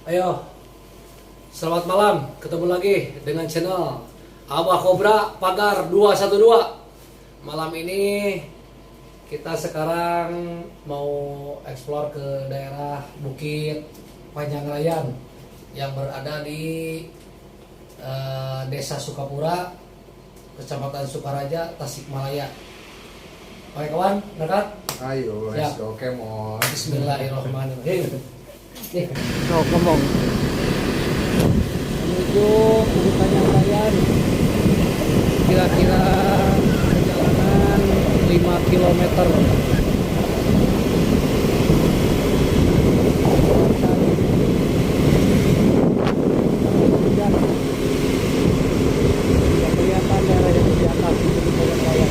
Ayo, selamat malam. Ketemu lagi dengan channel Abah Kobra Pagar 212. Malam ini kita sekarang mau eksplor ke daerah Bukit Panjangrayan yang berada di Desa Sukapura, Kecamatan Sukaraja, Tasikmalaya. Oke kawan, dekat? Ayo, let's go, Kemon. Bismillahirrahmanirrahim. Ngomong menuju Bukit Panjangrayan, kira-kira perjalanan 5 kilometer. Tidak kelihatan daerah yang di atas Bukit Panjangrayan.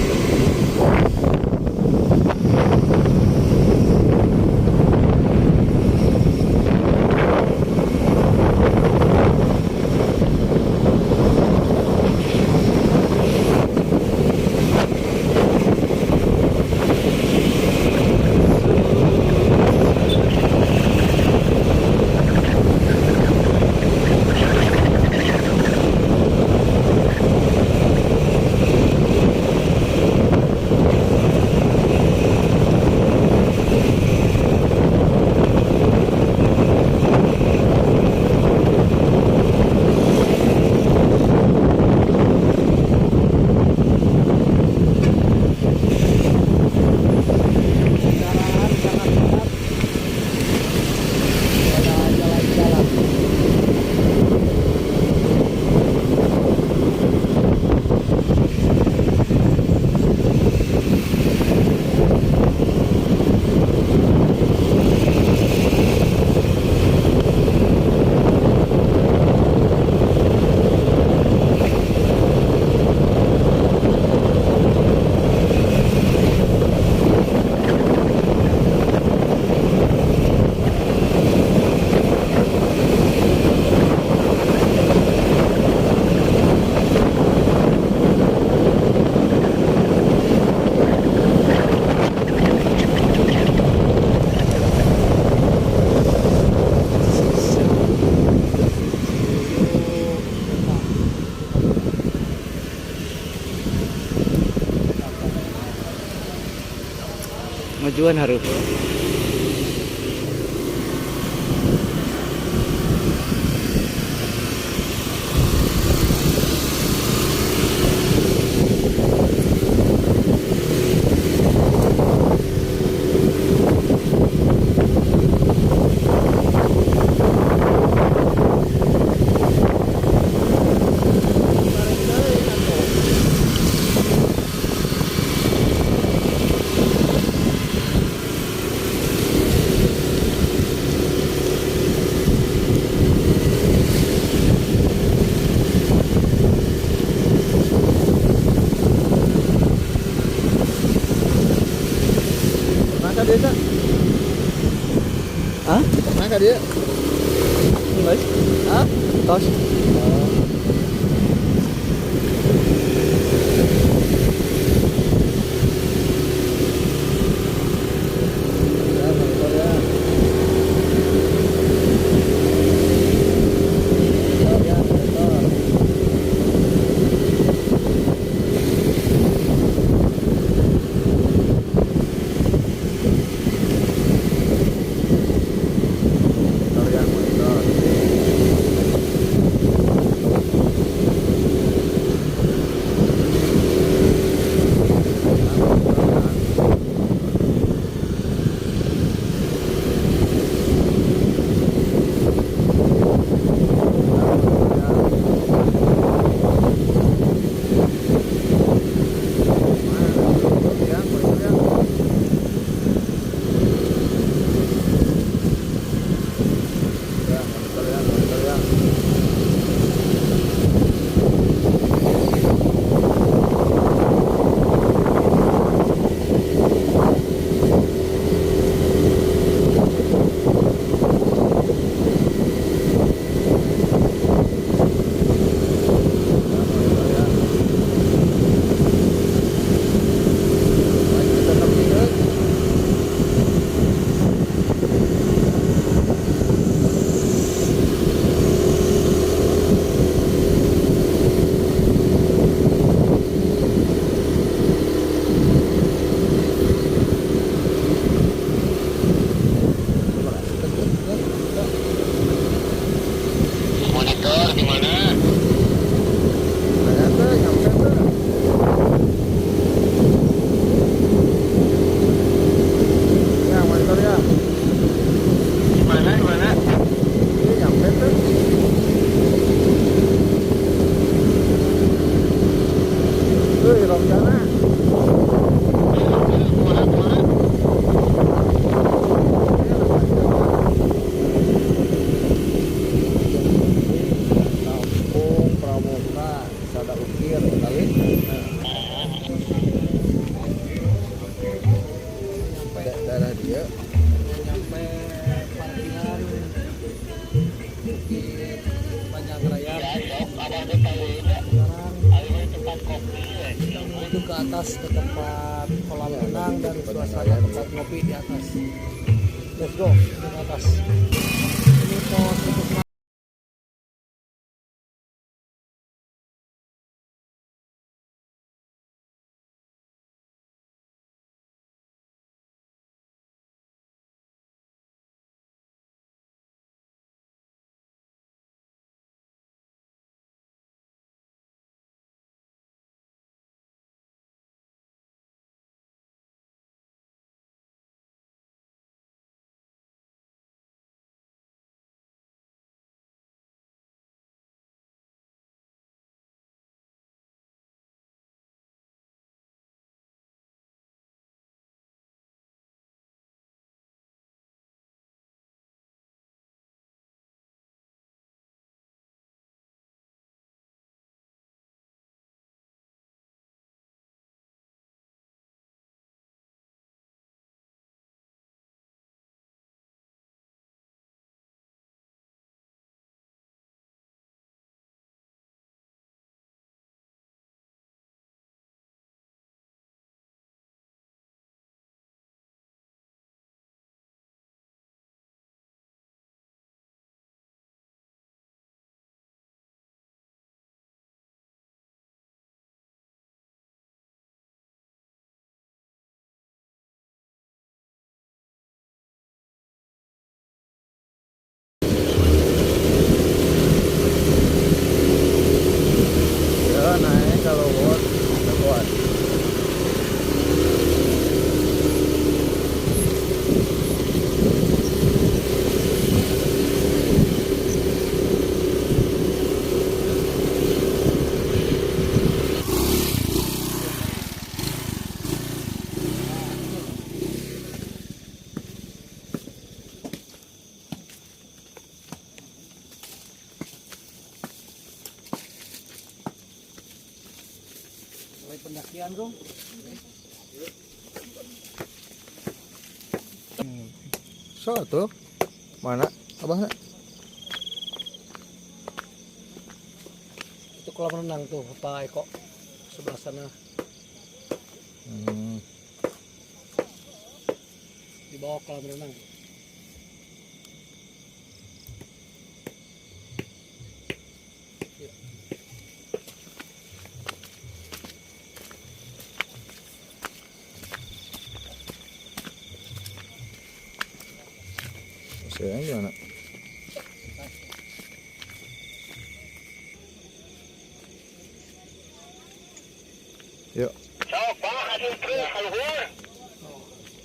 Majuan harus. Dia tak? Hah? Mana dia? Enggak. Hah? Tos. Di mana? Ini nyampe tuh. Roksana. Kampung Pramuka, Sada Ukir, kali. Daerah dia. Nyampe parkiran Bukit Panjang Raya. Sekarang kita menuju ke atas ke tempat kolam renang dan suasana tempat ngopi di atas. Let's go ke atas. Ini pos untuk Ya naik kalau buat buat. mulai pendakian dong. So tuh mana abahnya? Itu kolam renang tuh Pak Eko sebelah sana di bawah kolam renang. Sayang gimana? Yuk.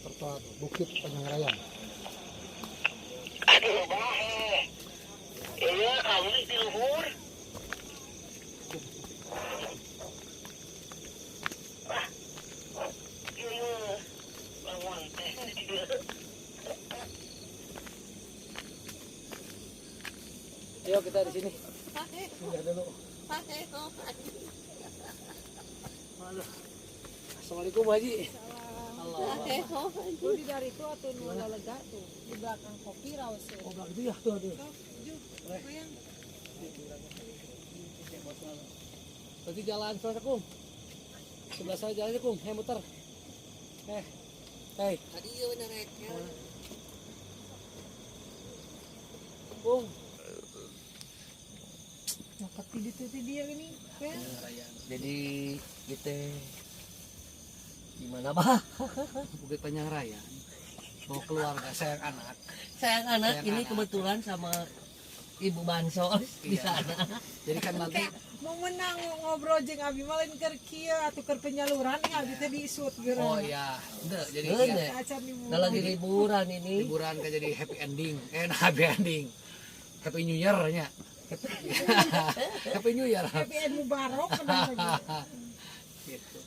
Tempat Bukit Panjang Raya. Ayo kita di sini. Singgah dulu. Halo. Assalamualaikum Bu Haji. Di dari itu atau nula lega tuh di belakang kopi rawas ya. Oh, enggak gitu ya tuh aduh. Bayang. Berarti jalan Assalamualaikum. Sebelah saya jalannya Kum, muter. Tadi ya benar ya. Kum. Ngangkat di dia ini. Ya. Jadi kita gimana bah? Bukit Panjang Raya. Mau keluarga sayang anak. Sayang anak Sayang ini anak. kebetulan sama Ibu Bansos di Iya. sana. Jadi kan nanti mau menang ngobrol jeung abi malen keur kieu atuh keur penyaluran nih abi teh diisut geura. Oh iya, ente jadi Heeh. iya. Acan di Udah lagi liburan ini. Liburan kan jadi happy ending. Happy ending. Happy New Year nya. Happy New Year. happy end mubarok kan lagi. Gitu.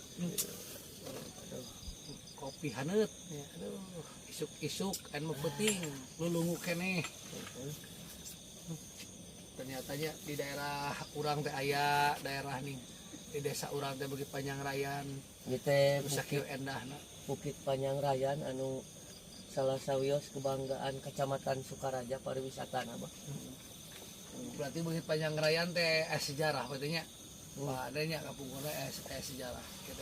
Kopi haneut ya. Aduh, isuk-isuk anu penting lulungu keneh. Ternyatanya di daerah urang teh aya daerah nih. Di desa urang teh Bukit Panjang-Rayan. Ieu teh Sakieu endahna. Bukit Panjang-Rayan anu salah sawios kebanggaan Kecamatan Sukaraja pariwisata nama. Berarti Bukit Panjang-Rayan teh sejarah betulnya. Wah, adanya kapungkurna sejarah gitu.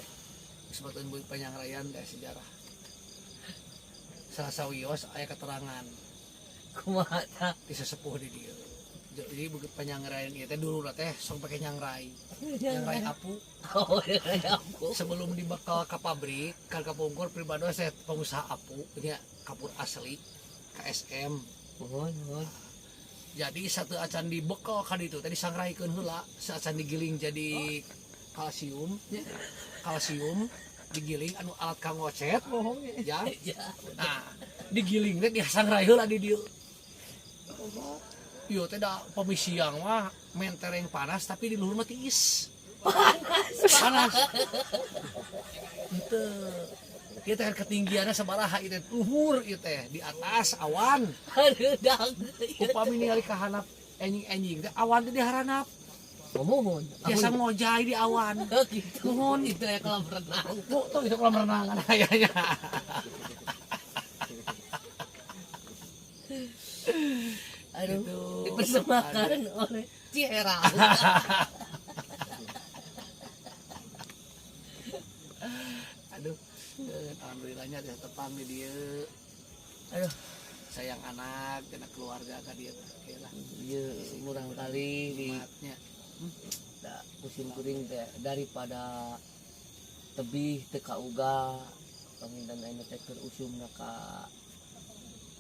Sebetulnya Bukit Panjang-Rayan teh sejarah. Salah sawios aya keterangan Kumaha tah? di sesepuh di dieu. Jadi Bukit Panjang-Rayan ieu teh dulu teh sok pake nyangrai. Nyangrai apu Oh, ya ampun. sebelum dibekal ke pabrik kan kapungkur pribadi saya pengusaha apu nya kapur asli KSM. Mohon. Jadi satu acan dibekal ka ditu tadi sangraikeun heula sacan digiling jadi kalsium digiling anu alat kang ngocet ya. Nah digiling teh disangrai heula di dieu. Yo teh da pemisiang mah mentereng panas tapi di luhur mah tiis. Panas. Henteu. Ieu teh ketinggianna sabaraha ieu teh luhur ieu teh di atas awan. Aduh dang. Upami ningali ka handap enjing-enjing teh awan teh diharanap. Mohon. Biasa ngojay di awan. Oh gitu. Mohon itu ya kolam renang. Tuh itu kolam renangan kayaknya. Aduh, Gitu. dipersembahkan oleh Ciera. Aduh, alhamdulillahnya teh tepang di dia. Aduh, Sayang anak, kena keluarga ka dia teh. Oke lah. iya murang kali di Nikmatnya. da, musim kuring teh daripada tebih teu ka uga pamindan ayeuna teh keur usumna ka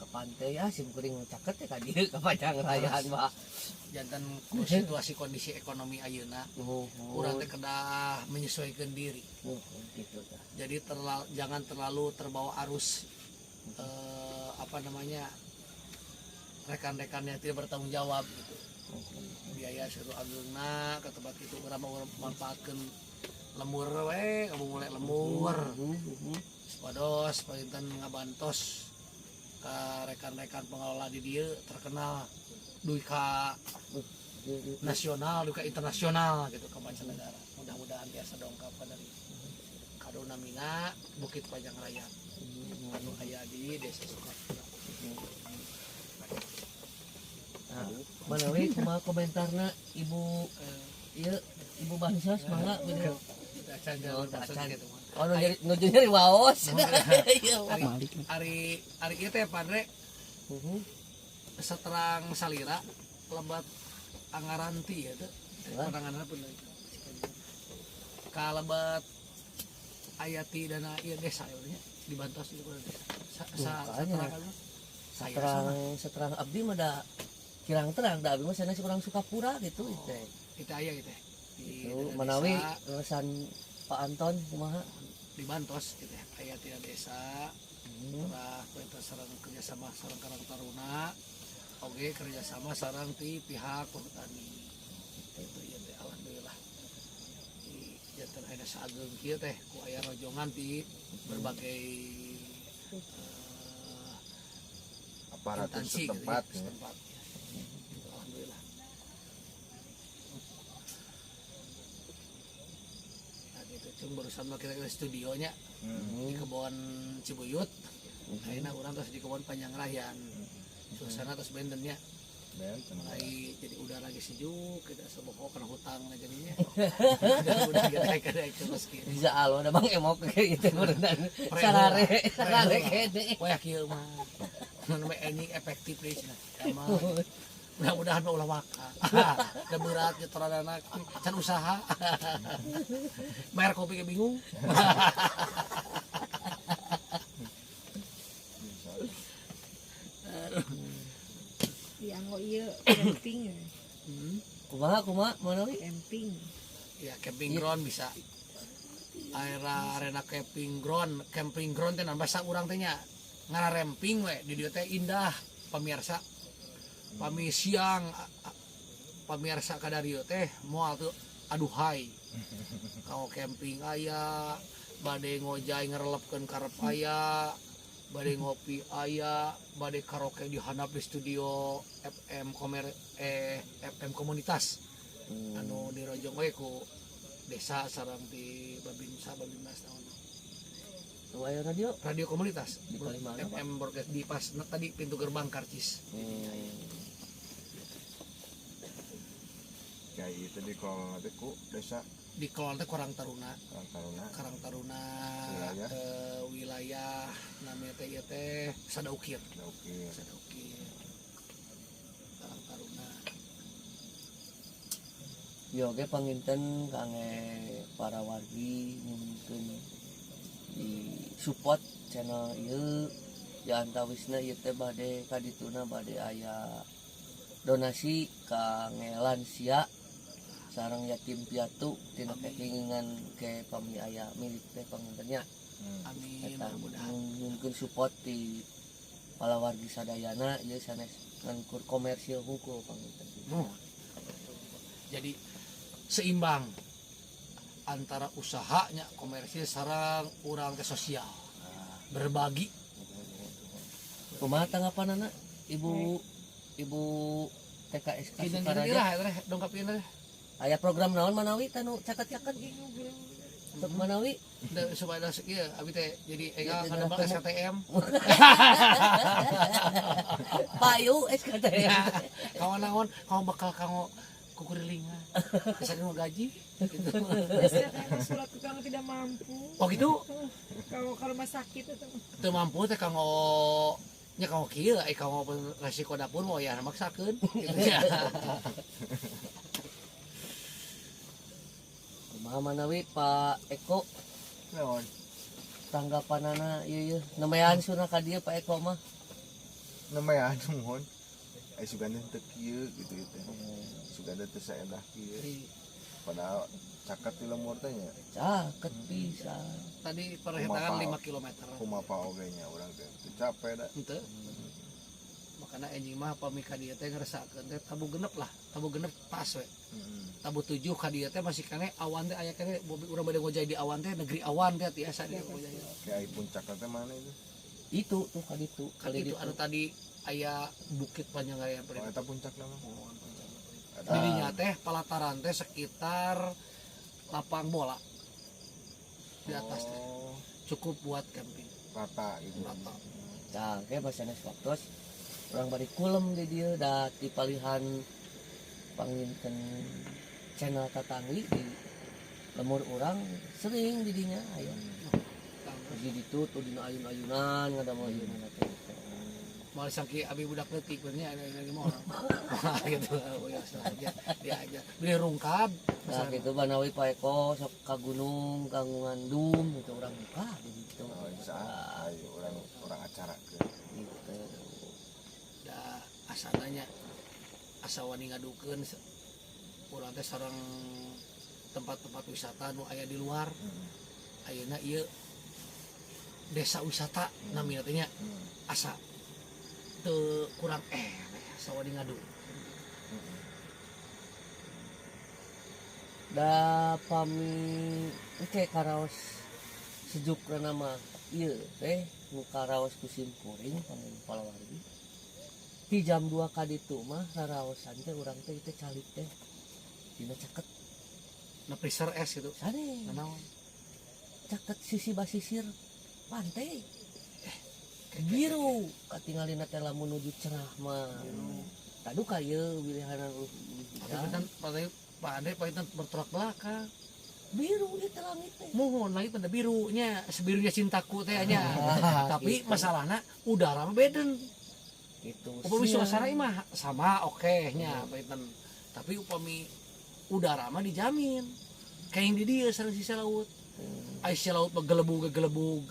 pantai ya sim kuring caket teh ka dieu ka Panjang-Rayan mah. Jantan ku situasi kondisi ekonomi ayeuna, Oh, urang teh kedah menyesuaikan diri. gitu tah. Jadi jangan terlalu terbawa arus rekan-rekannya tidak bertanggung jawab gitu. Biaya seru ageungna ke tempat itu urang manfaatkeun lemur we, kamu mulai lemur. Wados palinten ngabantos ke rekan-rekan pengelola di dieu terkenal duit ka nasional, duit ka internasional gitu ke mancanegara. Mudah-mudahan biasa dongkap dari kadona mina Bukit Panjang-Rayan. Anu aya di Desa Sukapura. Nah, mana we kumaha komentarna Ibu ieu Ibu Bansos mangga bener. Kita acan Oh, jalan tak maksud acan. gitu mah. Oh, nuju nyari waos. Iya. Ari ieu teh padre seterang salira lebat Angaranti ya teh. Penanganana pun ka lebat Ayati dana ieu desa ya dibantos itu Seterang abdi mah da kirang terang da abdi mah sanes urang Sukapura gitu teh. Kita aya gitu di Itu dana manawi desa, urusan Pak Anton kumaha? dibantos gitu aya di desa telah perintah sarang kerjasama sarang Karang Taruna oge kerjasama sarang ti pihak perhutani itu ya teh alhamdulillah di jantan aya sageung kieu teh ku aya rojongan ti berbagai Aparatur instansi gitu setempat ya, setempat. Alhamdulillah. Nah gitu cung barusan mah kita ke studionya di kebon Cibuyut. Ayeuna urang terus di kebon Panjang-Rayan. Suasana terus bendennya mulai jadi udara lagi sejuk, kita seboko kena hutang lah jadinya. Udah kita terus kieu. Bisa alo ada Bang Emok kayak gitu berenang. Sarare kene. Wah kieu mah. Nu enjing efektif deui cenah. Mudah-mudahan mah ulah waka. Da berat ge toradana can usaha. Bayar kopi ge bingung. Dianggo ieu penting. kumaha manawi camping. Ya camping ground bisa. Arena camping ground teh bahasa urang teh nya ngararemping we di dieu teh indah pamirsa. Pami siang pamirsa kadarieu teh moal tuh aduhai. Kalau camping aya bade ngojay ngerelepkeun karep aya, bade ngopi aya, bade karaoke di handap di studio FM FM komunitas. Anu dirojong we ku desa sareng di Babinsa Babinmas tahun aya radio komunitas Di Kalimantan, FM broadcast di pas tadi pintu gerbang Karcis. Kayak itu di kolong nanti ku desa Di kolon teh Karang Taruna Wilayah. Wilayah namanya teh ieu teh Sadaukir oke. Karang Taruna. yo ge panginten kangge para wargi mungkin di support channel ieu ya antawisna ieu teh bade kadituna bade aya donasi kangge lansia sareng yatim piatu tina kekingan ke pami aya milik teh pangintennya Amin eta mudah-mudahan. mungkin support di para wargi sadayana ieu sanes ngan komersil hungkul panginten. Jadi seimbang antara usahanya komersil sareng urang teh sosial berbagi. Kumaha tanggapanana ibu TKSK Kinan Sukaraja teh dongkap ieu teh aya program naon manawi tanu caket-caket untuk manawi supaya ieu abi teh jadi ega Jadi kadang temu. SKTM. payu SKTM Kawan naon kamu bakal kamu kukurilingan bisa kamu gaji gitu. Biasanya teh surat ke kang tidak mampu. Oh gitu Kalau ke rumah sakit itu. teu mampu teh kamu nya kamu kieu kamu resiko dapur mau ya maksakeun gitu ya. kumaha manawi Pak Eko Naon? tanggapanana ieu nemean suna ka dieu Pak Eko mah Namanya anu mohon. Suganda teu kieu gitu teh. Suganda teu saendah kieu. Padahal caket di lemur teh nya caket pisan Tadi perhitungan 5 km. kumaha oge nya urang teh teu capek da. Henteu. Makanya anjing mah pamika dia teh ngerasakeun teh tabu genep pas we. Tabu 7 ka dieu teh masih kene awan teh aya kene urang bade ngojay di awan teh negeri awan teh tiasa dia ngojay. Kayak puncak teh mana itu? itu tuh kaditu Kan itu anu tadi aya bukit panjang aya Oh, eta puncak nama. dirinya teh pelataran teh sekitar lapang bola di atas teh Oh, cukup buat camping rata gitu. rata. nah kayak bahasa waktos orang bari kulem di dia da di palihan panginten channel tatangli di lemur orang sering didinya aya jadi ditutup dina ayun-ayunan ngadamel ayunan teh Mau sangki abi budak leutik benernya ada yang mau gitu ya saja dia aja beli rungkab nah gitu banawi Pak Eko sok ka gunung ka ngandum gitu orang buka gitu Oh, bisa. Ayo orang acara ke. gitu da asananya asa wani ngadukeun urang teh sareng tempat-tempat wisata nu aya di luar ayeuna ieu desa wisata namina teh nya asa teu kurang asa wani ngadu. da pami kayak karaos sejuk nama iya teh nu karaos kusim kuring pamin palawargi di jam 2 kaditu mah karaosan teh urang teh teh calik teh dina caket Na freezer es gitu. sare Nanaon? caket sisi basisir pantai biru katingalina teh lamun nuju cerah mah tadu ka ieu pilihanan Pak Ade bertolak belakang. biru di teh langit teh Mohon lagi pada birunya, sebirunya cintaku teh nya. Tapi gitu. masalahnya udara mah beden. itu Upami suasana mah sama oke nya beden. Tapi upami udara mah dijamin. Kayak yang di dia sareng sisi laut. Ai sisi laut mah gelebug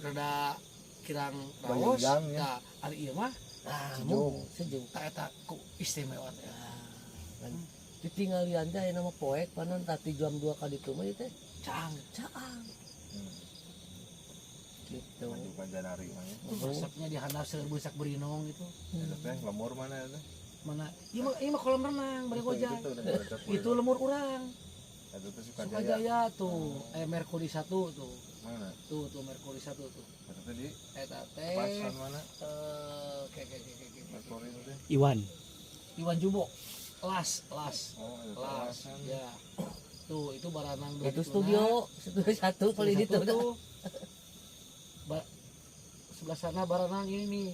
rada kirang raos. Bayang, ya. Nah, ari ieu mah sejuk tak eta ku istimewa teh. ditinggalian teh nama poek panon tadi jam 2 kali itu mah teh Cang. caang gitu. Majukan janari mah ya. Resepnya dihandap serbusak berinong gitu. Eta teh lemur mana eta? Mana? Iya mah kolam renang bari gojak. Itu udah baca Itu lemur urang. Eta teh Sukajaya. Sukajaya tuh. Merkuri 1 tuh. Mana? Tuh Merkuri 1 tuh. Eta teh di Eta teh pasan mana? kayak Merkuri itu teh. Iwan Jubo. Las. Oh, eta Las. pasan. Ya. Tuh, itu baranang Itu studio 1 paling itu tuh. Sebelah sana baranang ini nih.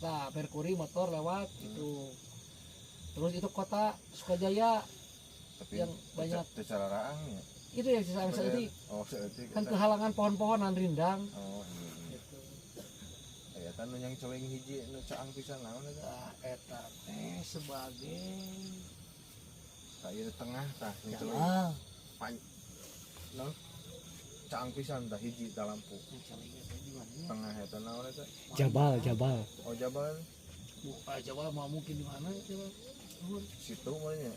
Nah, Merkuri motor lewat itu. Terus itu kota Sukajaya Tapi yang banyak teu cara raang ya. itu yang sisa seperti Oh, seeutik. kan kehalangan pohon-pohonan rindang. Oh, iya. Gitu. Aya kan yang cewek hiji nu caang pisan naon eta? Nah, eta teh sebagai Kayak di tengah tah yang cewek caang non caang pisan tah hiji da lampu. yang celingnya teh di mana? Tengah eta naon eta? Jabal. Oh, Jabal Jawa mau mungkin di mana coba. situ mah nya.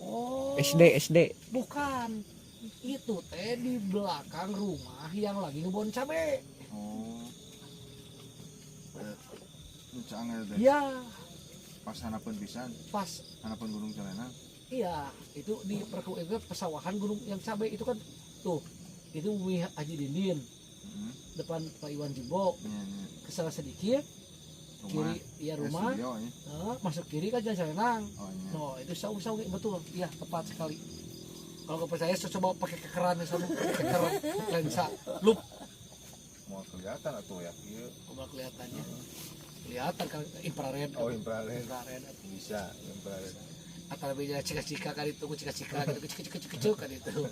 Oh, SD. bukan. Itu teh di belakang rumah yang lagi ngebon cabe. Oh. Nu caang eta teh. Iya, Pas hanapeun pisan, pas. hanapeun Gunung Celenang. Iya, itu di pesawahan gunung yang cabe itu kan tuh. Itu Bumi Haji Dindin Heeh. depan Pak Iwan Jumbo. Nya Kesana sedikit rumah. kiri ya rumah. Studio nya. Masuk kiri kan Jalan Salenang. Oh nya. No, itu saung-saung betul. Iya, tepat sekali. Kalau nggak percaya, coba pakai kekeran di sana, kekeran lensa, loop, Mau kelihatan atuh ya kieu. coba kelihatannya. Kelihatan kan infrared. Oh, infrared. Infrared. Bisa infrared. Atau lebih cika-cika kan itu, cika-cika gitu, cik kan itu.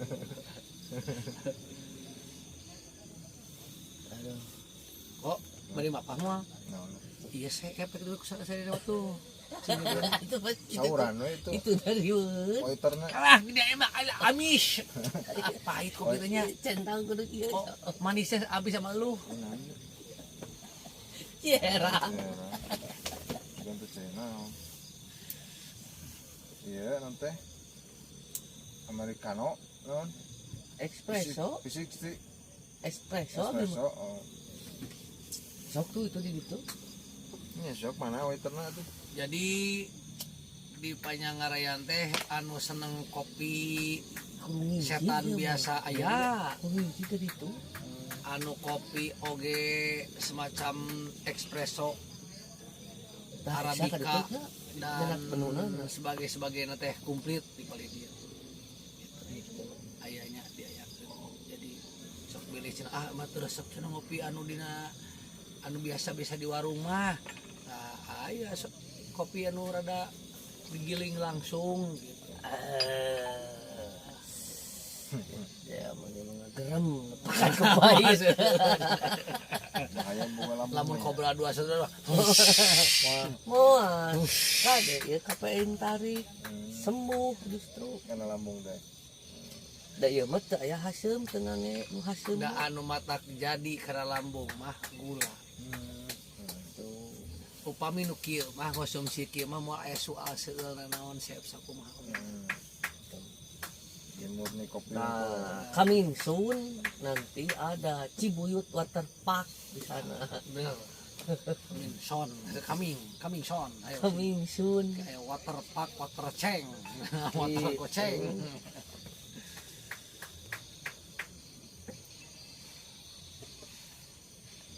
aduh Kok beri mapah mah? Naon? Iya saya kepek dulu saya lewat tuh. itu Sauran we itu. itu dari Poiterna. Kalah dia emang amis. Pahit kopinya. centang kudu ieu Oh, manisnya abis sama lu. Cera Gantu channel. Iya, nanti Americano, non? espresso Fisik sih. espresso Espresso. Oh. sok tuh itu di situ Ini sok mana waiterna tuh? Jadi di Panjangarayan teh anu seneng kopi kuning setan biasa aya, kuning juga itu anu kopi oge semacam espresso Arabica dan sebagai teh komplit di balik dia. Gitu. Ayahnya diayakeun. Jadi sok bilih cenah mah teu resep cenah ngopi anu dina anu biasa-biasa di warung mah. Nah, aya sok kopi anu rada digiling langsung gitu. ya mana gerem pakai kepait Bahaya bunga lambung. Lamun kobra 2 saudara. moal kade ieu kapein tarik sembuh justru Karena lambung teh. da ieu mah teu aya haseum teu ngange nu haseum Da anu matak jadi karena lambung mah gula. tuh Upami nu kieu mah konsumsi kieu mah moal aya soal seueul naon sep sakumaha. Yang murni kopi. nah coming soon nanti ada Cibuyut Water Park di sana Bener. Coming son. Ayo. coming soon Kayak water park, water ceng, water Gitu. goceng.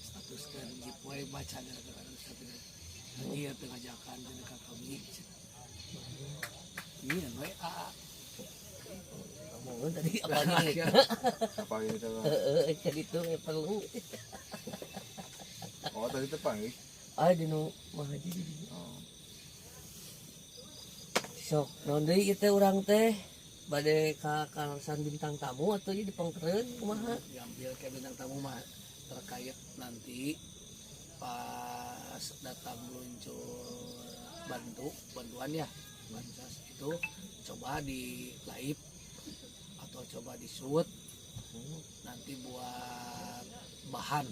Status kan giveaway baca dari status. Iya tengah jakan jadi kami. Iya, WA. ngomongin tadi apa nih Apa gitu kan? jadi itu perlu Oh, tadi teh panggil. di nu mah haji di dieu. Oh. Sok naon deui ieu teh urang teh bade ka kalasan bintang tamu atau di pangkeren kumaha Diambil ke bintang tamu mah terkait nanti pas datang meluncur bantuan ya bansos itu coba di live atau coba di shoot nanti buat bahan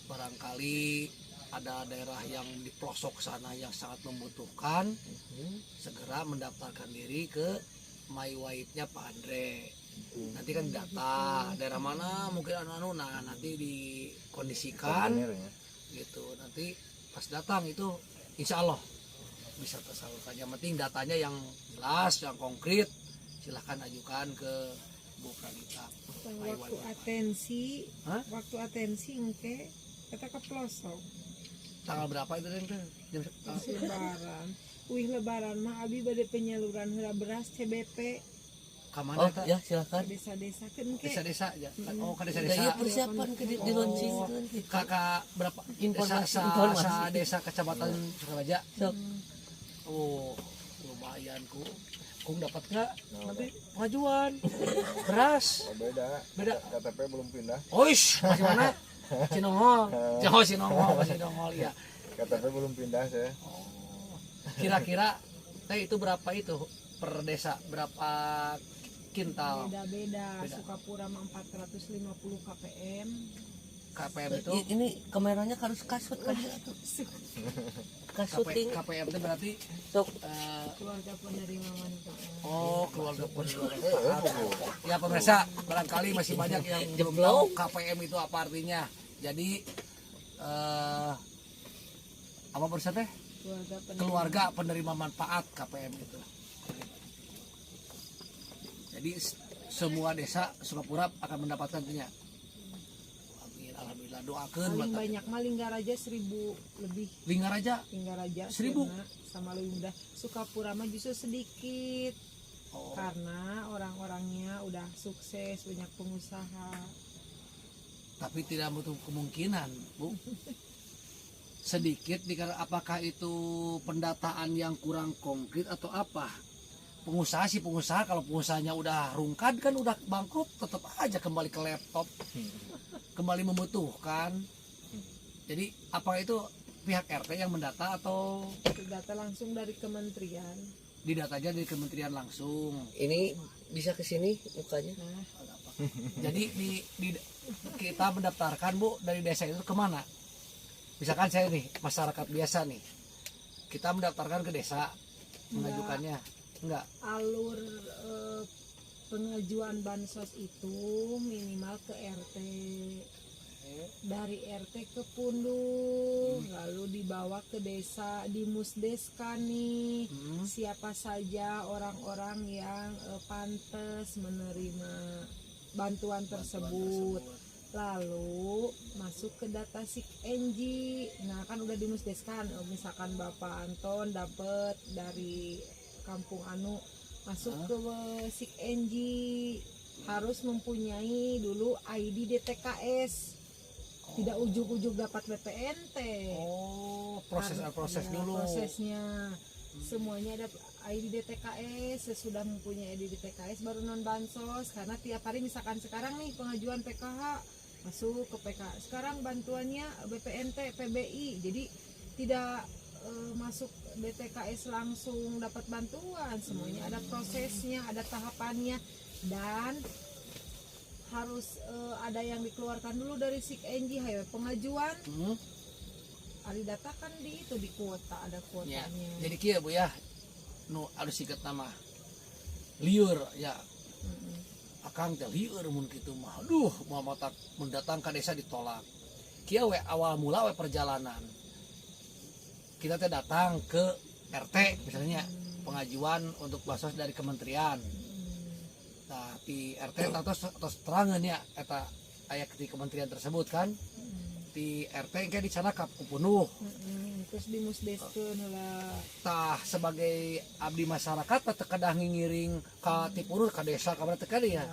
barangkali ada daerah yang di pelosok sana yang sangat membutuhkan, segera mendaftarkan diri ke MyWaib-nya Pak Andre. Nanti kan data daerah mana mungkin anu, nah nanti dikondisikan Koordinir ya. gitu. Nanti pas datang itu insya Allah bisa tersalurkan. Yang penting datanya yang jelas, yang konkret, silahkan ajukan ke Bu Pranita. Waktu atensi, Hah? waktu atensi engke kita ke pelosok. Tanggal berapa itu Den? Pas lebaran. Wih lebaran mah abi bade penyaluran heula beras CBP Kamana Oh eta? ya silakan. ke desa-desa kan ke. Desa-desa aja. Oh, ke Ya, desa-desa. iya persiapan ke di launchingkeun gitu. Kakak berapa Informasi. desa kecamatan Sukaraja. Sok. Oh, lumayan kung dapat nggak nanti pengajuan beras Oh, beda. beda. KTP belum pindah. Oish, masih mana? Cinongol, Cinongol ya. KTP belum pindah saya. Oh, kira-kira itu berapa itu per desa, berapa kintal Beda-beda. Beda. Sukapura mah 450 kpm. KPM itu? Ini kameranya harus kasut kan ya tuh. Kasuting. KPM itu berarti Sok. Keluarga penerima manfaat. oh keluarga penerima. Ya pemirsa, barangkali masih banyak yang belum tahu Jeblok. KPM itu apa artinya. Jadi apa pemirsa teh? Keluarga penerima manfaat KPM itu. Jadi semua desa Sukapura akan mendapatkannya. Amin, alhamdulillah, doakan Paling mata. banyak mah Linggaraja 1000 lebih. Lingaraja. Linggaraja 1000? sama Lunda. Sukapura mah justru sedikit Oh, karena orang-orangnya udah sukses, banyak pengusaha. tapi tidak menutup kemungkinan, Bu. Sedikit dikarenakan apakah itu pendataan yang kurang konkret atau apa? Pengusaha sih pengusaha, kalau pengusahanya udah rungkad kan udah bangkrut, tetap aja kembali ke laptop, kembali membutuhkan. Jadi apa itu pihak RT yang mendata atau Data langsung dari kementerian. didatanya dari kementerian langsung? Ini bisa ke sini mukanya. Nah, Jadi kita mendaftarkan Bu dari desa itu kemana? Misalkan saya nih masyarakat biasa nih, kita mendaftarkan ke desa, mengajukannya enggak? alur pengajuan bansos itu minimal ke RT. Dari RT ke Punduh, lalu dibawa ke desa, di musdeska nih. Hmm. Siapa saja orang-orang yang pantas menerima bantuan tersebut. Lalu masuk ke data SIK-NG. Nah kan udah dimusdeskan, misalkan Bapak Anton dapat dari Kampung Anu, masuk ke SIK-NG, harus mempunyai dulu ID DTKS. Tidak ujuk-ujuk dapat BPNT. Oh, proses Ya, dulu. prosesnya semuanya ada ID DTKS. Sesudah mempunyai ID DTKS baru non bansos, karena tiap hari misalkan sekarang nih pengajuan PKH masuk ke PKH, sekarang bantuannya BPNT PBI, jadi tidak masuk DTKS langsung dapat bantuan. Semuanya ada prosesnya, ada tahapannya, dan harus ada yang dikeluarkan dulu dari SIK-NG. Hayo pengajuan Hmm. Ari data kan di itu di kuota, ada Ya. kuotanya. Jadi kieu Bu ya. Nu harus siget nama. Liur ya. Mm-mm. Akang teh liur mun kitu mah. Aduh, mau matak mendatang ke desa ditolak. Kieu we awal mula we perjalanan. Kita teh datang ke RT misalnya pengajuan untuk bansos dari kementerian. Nah, di RT terus terangan ya eta aya di kementerian tersebut kan. Di RT kayak di sana ku penuh. Terus dimusdeskeun heula. Tah sebagai abdi masyarakat teh kedah ngiring ka tipurur ka desa ka mana teh kali ya.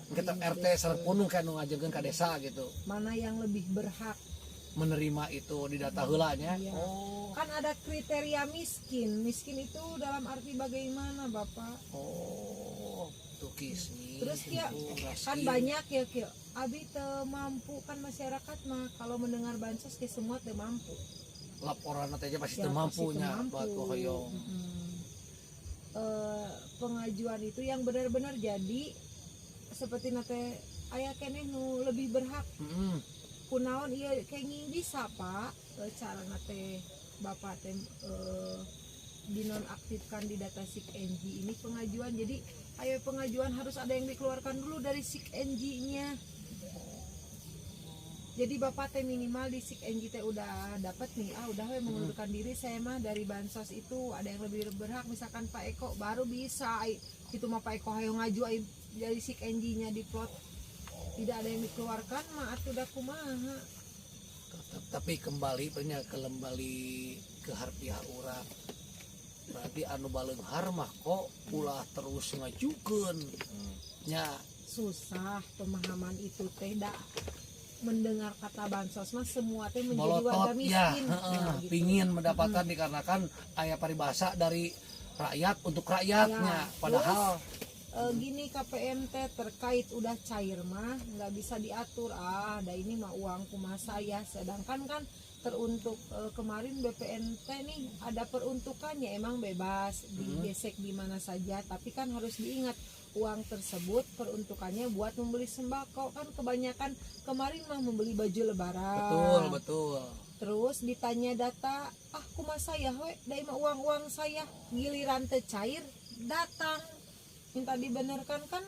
Kita RT sareng penuh kan nu ngajengkeun ka desa gitu. Mana yang lebih berhak? Menerima itu di data heula nya. Iya. Oh. Kan ada kriteria miskin. Miskin itu dalam arti bagaimana, Bapak? Oh, tukis nih. Terus ya kan banyak ya Kio. Abi teu mampu kan masyarakat mah kalau mendengar bansos ke semua teu mampu. Laporan teh aja pasti Ya, teu pasti teu mampunya mampu. buat hoyong. Pengajuan itu yang benar-benar jadi seperti nate aya keneh nu lebih berhak. kunaon iya kenging bisa Pak cara teh Bapak teh dinonaktifkan di data SIK NG ini pengajuan. Jadi ayo pengajuan harus ada yang dikeluarkan dulu dari SIK NG-nya. Jadi Bapak teh minimal di SIK NG teh udah dapat nih, udah mengundurkan diri saya mah dari bansos itu, ada yang lebih berhak misalkan Pak Eko baru bisa itu mah Pak Eko hayo ngaju dari SIK NG-nya diplot. Tidak ada yang dikeluarkan mah atuh da kumaha. Tapi kembali ke harfiah urang berarti anu baleunghar mah kok ulah terus ngajukeun nya. Susah pemahaman itu teh da mendengar kata bansos mah semua teh menjadi Bolotot warga ya, miskin. Nah, gitu. pingin mendapatkan dikarenakan aya paribasa dari rakyat untuk rakyatnya, Ya, padahal gini KPM teh terkait udah cair mah nggak bisa diatur, ada ini mah uang kumaha saya, sedangkan kan teruntuk kemarin BPNT nih ada peruntukannya, emang bebas digesek di mana saja, tapi kan harus diingat uang tersebut peruntukannya buat membeli sembako, kan kebanyakan kemarin mah membeli baju lebaran. betul. Terus ditanya data, kumaha saya we dari mah uang saya, giliran teh cair datang minta dibenarkan kan.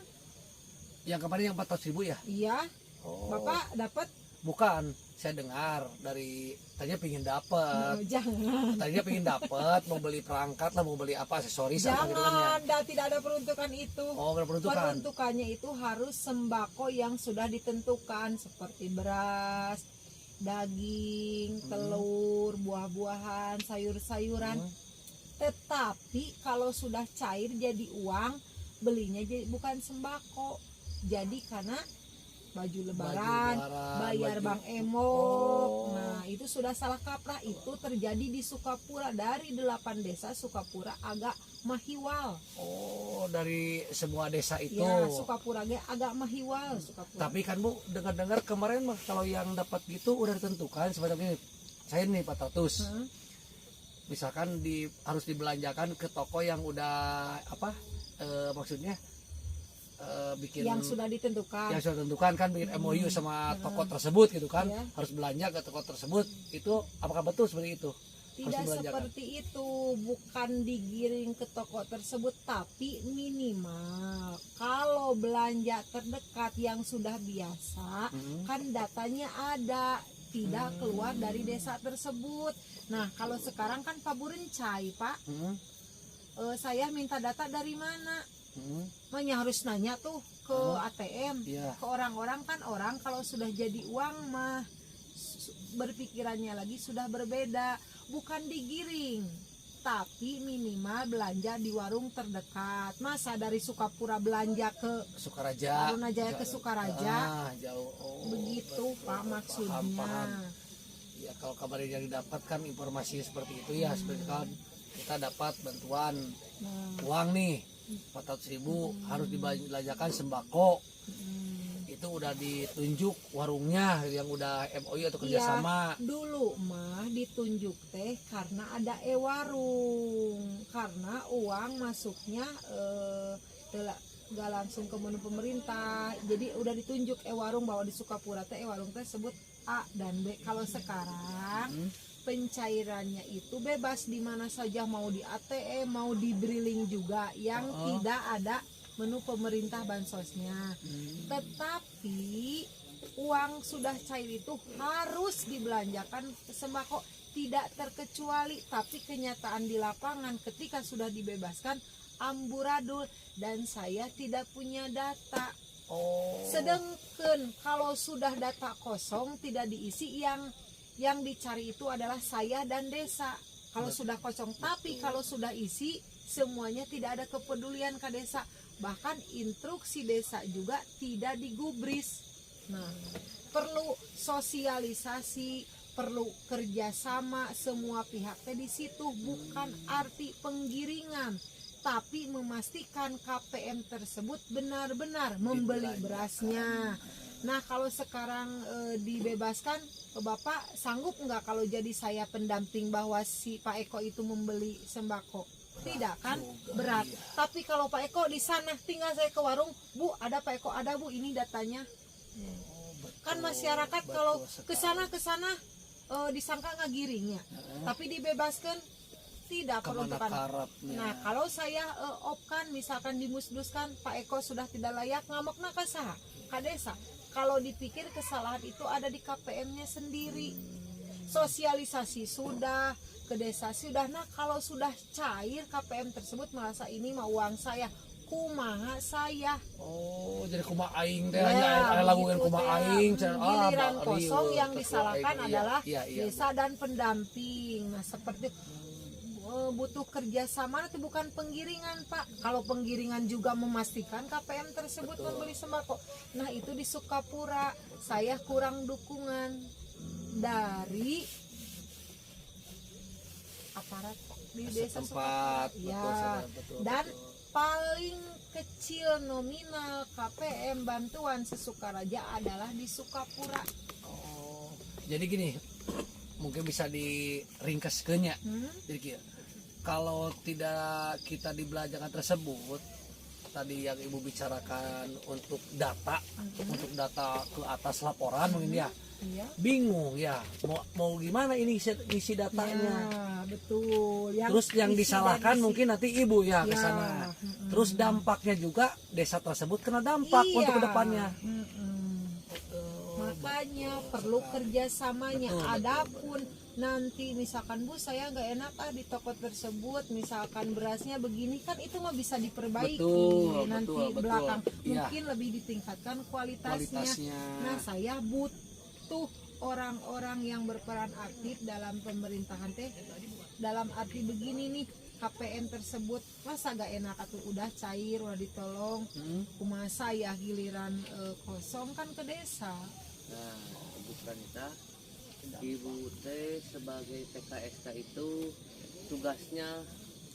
Yang kemarin yang 400.000 ya? Iya. Oh. Bapak dapat? Bukan, saya dengar dari tadinya pingin dapat. Jangan. Tadinya pingin dapat, mau beli perangkat lah, mau beli apa aksesoris apa gitu kan ya. Jangan, tidak ada peruntukan itu. Oh, ada peruntukan. Peruntukannya itu harus sembako yang sudah ditentukan seperti beras, daging, telur, buah-buahan, sayur-sayuran. Tetapi kalau sudah cair jadi uang, belinya jadi bukan sembako. Jadi karena baju lebaran, bayar baju. Bang Emo. Oh. Nah, itu sudah salah kaprah. Itu terjadi di Sukapura, dari 8 desa Sukapura agak mahiwal. Oh, dari semua desa itu. Ya, Sukapura agak mahiwal Sukapura. Tapi kan Bu, dengar-dengar kemarin mah kalau yang dapat gitu udah ditentukan sebenarnya saya nih 400. Misalkan harus dibelanjakan ke toko yang udah maksudnya bikin yang sudah ditentukan. Yang sudah ditentukan kan, bikin MOU sama toko tersebut gitu kan. Iya. Harus belanja ke toko tersebut. Itu apakah betul seperti itu? Tidak seperti itu, bukan digiring ke toko tersebut, tapi minimal kalau belanja terdekat yang sudah biasa, kan datanya ada, tidak keluar dari desa tersebut. Nah, kalau sekarang kan Pak Burencai, Pak, saya minta data dari mana? Makanya harus nanya tuh ke ATM, ke orang-orang, kan orang kalau sudah jadi uang mah berpikirannya lagi sudah berbeda, bukan digiring, tapi minimal belanja di warung terdekat. Masa dari Sukapura belanja ke Sukaraja, Tarunajaya ke Sukaraja, jauh. begitu Pak maksudnya. Paham. Ya kalau kabarnya yang didapatkan informasi seperti itu ya, seperti kan kita dapat bantuan uang nih 400.000 harus dibelanjakan sembako. Itu udah ditunjuk warungnya yang udah MOU atau kerjasama. Ya, dulu mah ditunjuk teh karena ada warung, karena uang masuknya gak langsung ke menu pemerintah, jadi udah ditunjuk warung bahwa di Sukapura teh warung teh sebut A dan B. Kalau sekarang pencairannya itu bebas di mana saja, mau di ATM, mau di Briling juga, yang tidak ada menu pemerintah bansosnya. Tetapi uang sudah cair itu harus dibelanjakan ke sembako, tidak terkecuali. Tapi kenyataan di lapangan ketika sudah dibebaskan amburadul, dan saya tidak punya data. Sedangkan kalau sudah data kosong tidak diisi, yang dicari itu adalah saya dan desa. Kalau sudah kosong, tapi kalau sudah isi semuanya tidak ada kepedulian ke desa. Bahkan instruksi desa juga tidak digubris. Nah, perlu sosialisasi, perlu kerjasama semua pihak di situ, bukan arti penggiringan, tapi memastikan KPM tersebut benar-benar membeli berasnya. Nah, kalau sekarang dibebaskan, Bapak sanggup nggak kalau jadi saya pendamping bahwa si Pak Eko itu membeli sembako? Tidak kan? Berat. Tapi kalau Pak Eko di sana, tinggal saya ke warung, Bu, ada Pak Eko, ada Bu, ini datanya. kan masyarakat kalau kesana disangka ngagiringnya, tapi dibebaskan tidak peruntukan. Nah kalau saya opkan misalkan dimusduskan, Pak Eko sudah tidak layak, ngamukna ka saha? Ka desa. Kalau dipikir kesalahan itu ada di KPM-nya sendiri. Sosialisasi sudah, ke desa sudah. Nah kalau sudah cair KPM tersebut merasa ini mah uang saya, kumaha saya. Oh, jadi kumaha aing teh Ya, hanya lagukeun begitu kumaha teh. aing. Giliran Bak, kosong rieu, yang ketua disalahkan aing, adalah iya. desa dan pendamping. Nah seperti butuh kerjasama itu bukan penggiringan Pak. Kalau penggiringan juga memastikan KPM tersebut membeli sembako. Nah itu di Sukapura saya kurang dukungan dari aparat di desa Sukapura. Setempat, Ya. betul. Dan paling kecil nominal KPM bantuan Sesukaraja adalah di Sukapura. Oh, jadi gini, mungkin bisa diringkaskeunnya. Jadi kieu, kalau tidak kita di belajaran tersebut tadi yang ibu bicarakan untuk data, untuk data ke atas laporan mungkin ya, Iya. bingung ya mau gimana ini isi datanya. Ya, betul. Terus yang disalahkan mungkin nanti ibu ya ke Ya, sana. Terus dampaknya juga desa tersebut kena dampak Iya. untuk kedepannya. Makanya perlu kerjasamanya. Betul, Adapun nanti misalkan Bu saya nggak enak di toko tersebut, misalkan berasnya begini kan itu mah bisa diperbaiki. Betul, Nanti betul. belakang Iya. mungkin lebih ditingkatkan kualitasnya. Nah saya butuh orang-orang yang berperan aktif dalam pemerintahan teh, dalam arti begini nih, KPM tersebut masa gak enak atau udah cair udah ditolong, kumaha saya giliran kosong kan ke desa. Nah, Ibu Pranita, Ibu teh sebagai TKSK itu tugasnya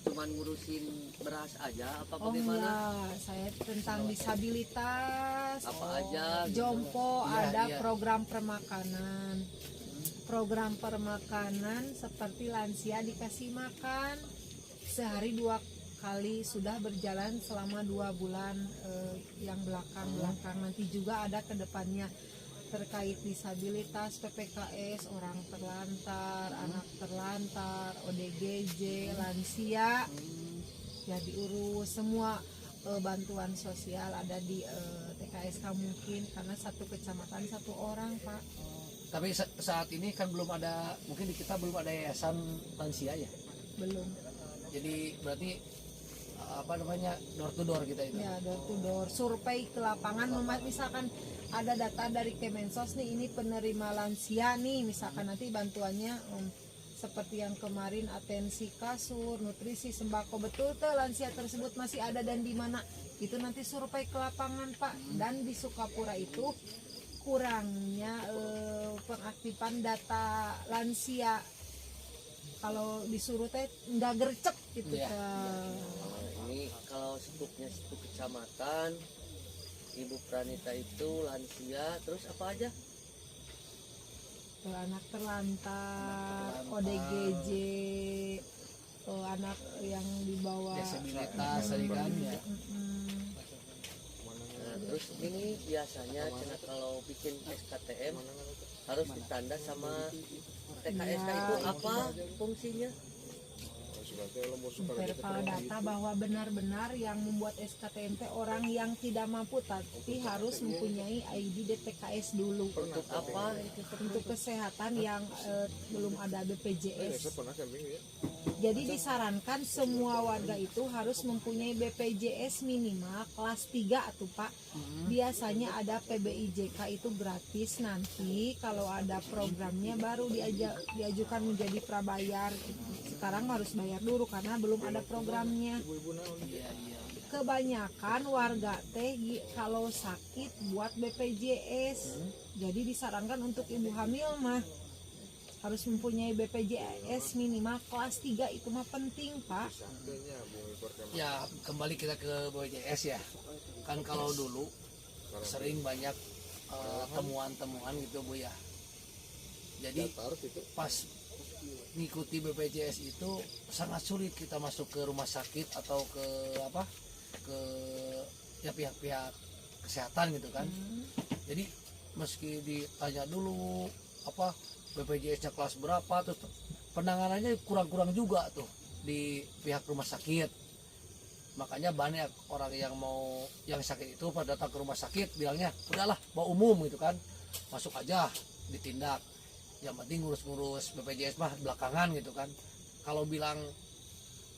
cuman ngurusin beras aja apa Oh bagaimana? ya, saya tentang disabilitas, Apa aja gitu. jompo, Iya, ada iya. program permakanan. Program permakanan seperti lansia dikasih makan sehari 2 kali, sudah berjalan selama 2 bulan yang belakang. Nanti juga ada ke depannya terkait disabilitas, PPKS, orang terlantar, anak terlantar, ODGJ, lansia, ya diurus semua. Bantuan sosial ada di TKSK mungkin karena satu kecamatan 1 orang Pak. Tapi saat ini kan belum ada, mungkin di kita belum ada yayasan lansia ya. Belum. Jadi berarti apa namanya, door to door kita itu. Ya, door to door, survei ke lapangan, misalkan ada data dari Kemensos nih, ini penerima lansia nih, misalkan nanti bantuannya seperti yang kemarin atensi kasur, nutrisi, sembako, betul tuh lansia tersebut masih ada dan di mana itu nanti survei ke lapangan Pak. Dan di Sukapura itu kurangnya pengaktifan data lansia. Kalau disuruh teh nggak gercep gitu. Iya. Ini kalau struknya satu kecamatan, Ibu Pranita itu lansia, terus apa aja? Anak terlantar, ODGJ, anak yang di bawah Disabilitas tadi kan ya. Nah, terus ini biasanya cenah kalau bikin SKTM harus ditanda sama TKSK Ya, itu apa fungsinya? verifal data bahwa benar-benar yang membuat SKTMT orang yang tidak mampu, tapi harus mempunyai ID DTKS dulu. Untuk apa itu? Untuk kesehatan yang belum ada BPJS. Jadi disarankan semua warga itu harus mempunyai BPJS minimal kelas 3 atuh Pak. Biasanya ada PBIJK itu gratis, nanti kalau ada programnya baru diajukan menjadi prabayar. Sekarang harus bayar dulu karena belum ada programnya. Kebanyakan warga teh kalau sakit buat BPJS. Jadi disarankan untuk ibu hamil mah harus mempunyai BPJS minimal kelas 3, itu mah penting Pak. Ya kembali kita ke BPJS ya. Kan kalau dulu sering banyak temuan-temuan gitu Bu ya. Jadi pas ngikuti BPJS itu sangat sulit kita masuk ke rumah sakit atau ke apa, ke ya pihak-pihak kesehatan gitu kan. Jadi meski ditanya dulu apa BPJS-nya kelas berapa, terus penanganannya kurang-kurang juga tuh di pihak rumah sakit. Makanya banyak orang yang sakit itu pada datang ke rumah sakit bilangnya udahlah bawa umum gitu kan, masuk aja ditindak, yang penting ngurus-ngurus BPJS mah belakangan gitu kan. Kalau bilang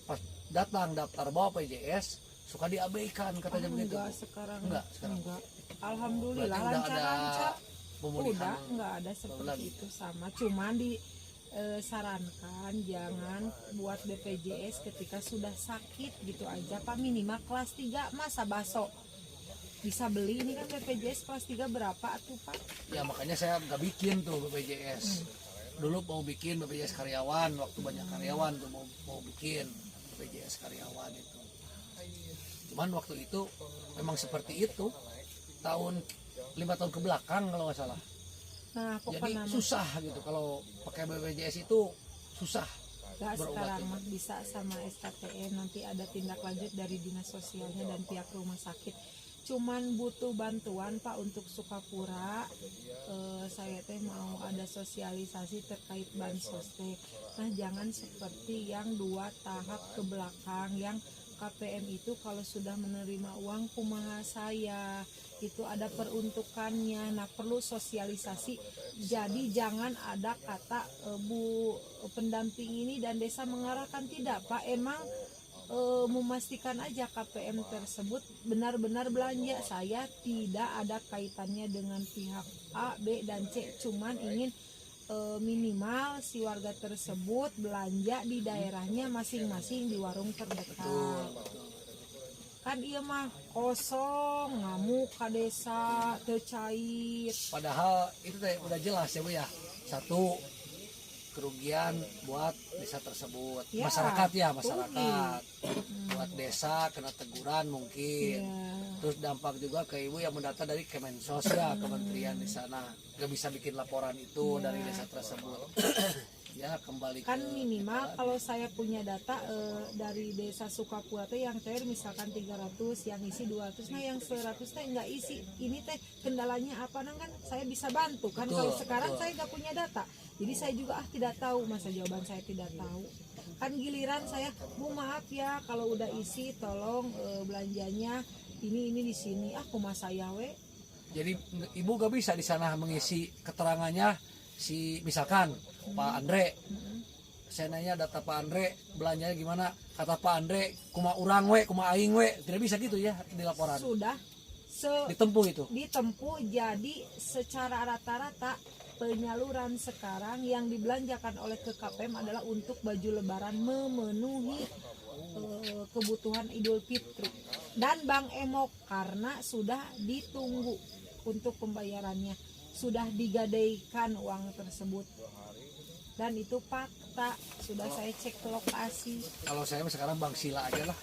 pas datang daftar bawa BPJS suka diabaikan katanya begitu. Enggak sekarang. Enggak sekarang. Enggak. Alhamdulillah Berarti udah ada lancar-lancar. pemulihan. Udah nggak ada seperti lagi. itu, sama cuman disarankan jangan buat BPJS ketika sudah sakit gitu aja Pak, minimal kelas 3 masa baso bisa beli. Ini kan BPJS kelas 3 berapa tuh Pak? Ya makanya saya nggak bikin tuh BPJS. Dulu mau bikin BPJS karyawan, waktu banyak karyawan tuh mau bikin BPJS karyawan itu. Cuman waktu itu memang seperti itu, 5 tahun ke belakang kalau nggak salah. Nah Jadi pokoknya susah gitu kalau pakai BPJS itu susah. nggak berobat sekarang itu. mah bisa sama SKTN, nanti ada tindak lanjut dari dinas sosialnya dan pihak rumah sakit. Cuman butuh bantuan Pak untuk Sukapura. Saya teh mau ada sosialisasi terkait bansos teh. Nah jangan seperti yang 2 tahap ke belakang, yang KPM itu kalau sudah menerima uang kumaha saya itu ada peruntukannya. Nah perlu sosialisasi, jadi jangan ada kata Bu pendamping ini dan desa mengarahkan, tidak Pak, emang memastikan aja KPM tersebut benar-benar belanja. Saya tidak ada kaitannya dengan pihak A, B, dan C, cuman ingin minimal si warga tersebut belanja di daerahnya masing-masing di warung terdekat. Kan iya mah kosong, ngamuk ke desa, teu cair. Padahal itu teh udah jelas ya Bu ya. Satu, kerugian buat desa tersebut. Ya, Masyarakat ya, rugi. masyarakat. Buat desa kena teguran mungkin. Ya. Terus dampak juga ke ibu yang mendata dari Kemensos ya, kementerian di sana. Gak bisa bikin laporan itu dari desa tersebut. Ya kembali Kan ke minimal kalau saya punya data dari desa Sukapura teh yang cair misalkan 300, yang isi 200, nah yang 100 teh nggak isi. Ini teh kendalanya apa, nah kan saya bisa bantu kan. Betul, Kalau sekarang betul. saya nggak punya data, jadi saya juga tidak tahu, masa jawaban saya tidak tahu. Kan giliran saya, Bu maaf ya kalau udah isi tolong belanjanya ini di sini. Kumaha saya we. Jadi ibu gak bisa di sana mengisi keterangannya si misalkan Pak Andre. Saya nanya data Pak Andre belanjanya gimana, kata Pak Andre kuma urang we, kuma aing we, tidak bisa gitu ya di laporan. Sudah Ditempuh itu. ditempuh. Jadi secara rata-rata penyaluran sekarang yang dibelanjakan oleh ke KPM adalah untuk baju lebaran memenuhi kebutuhan Idul Fitri dan Bang Emok, karena sudah ditunggu untuk pembayarannya, sudah digadaikan uang tersebut dan itu fakta, sudah saya cek ke lokasi. Kalau saya sekarang Bang Sila aja lah.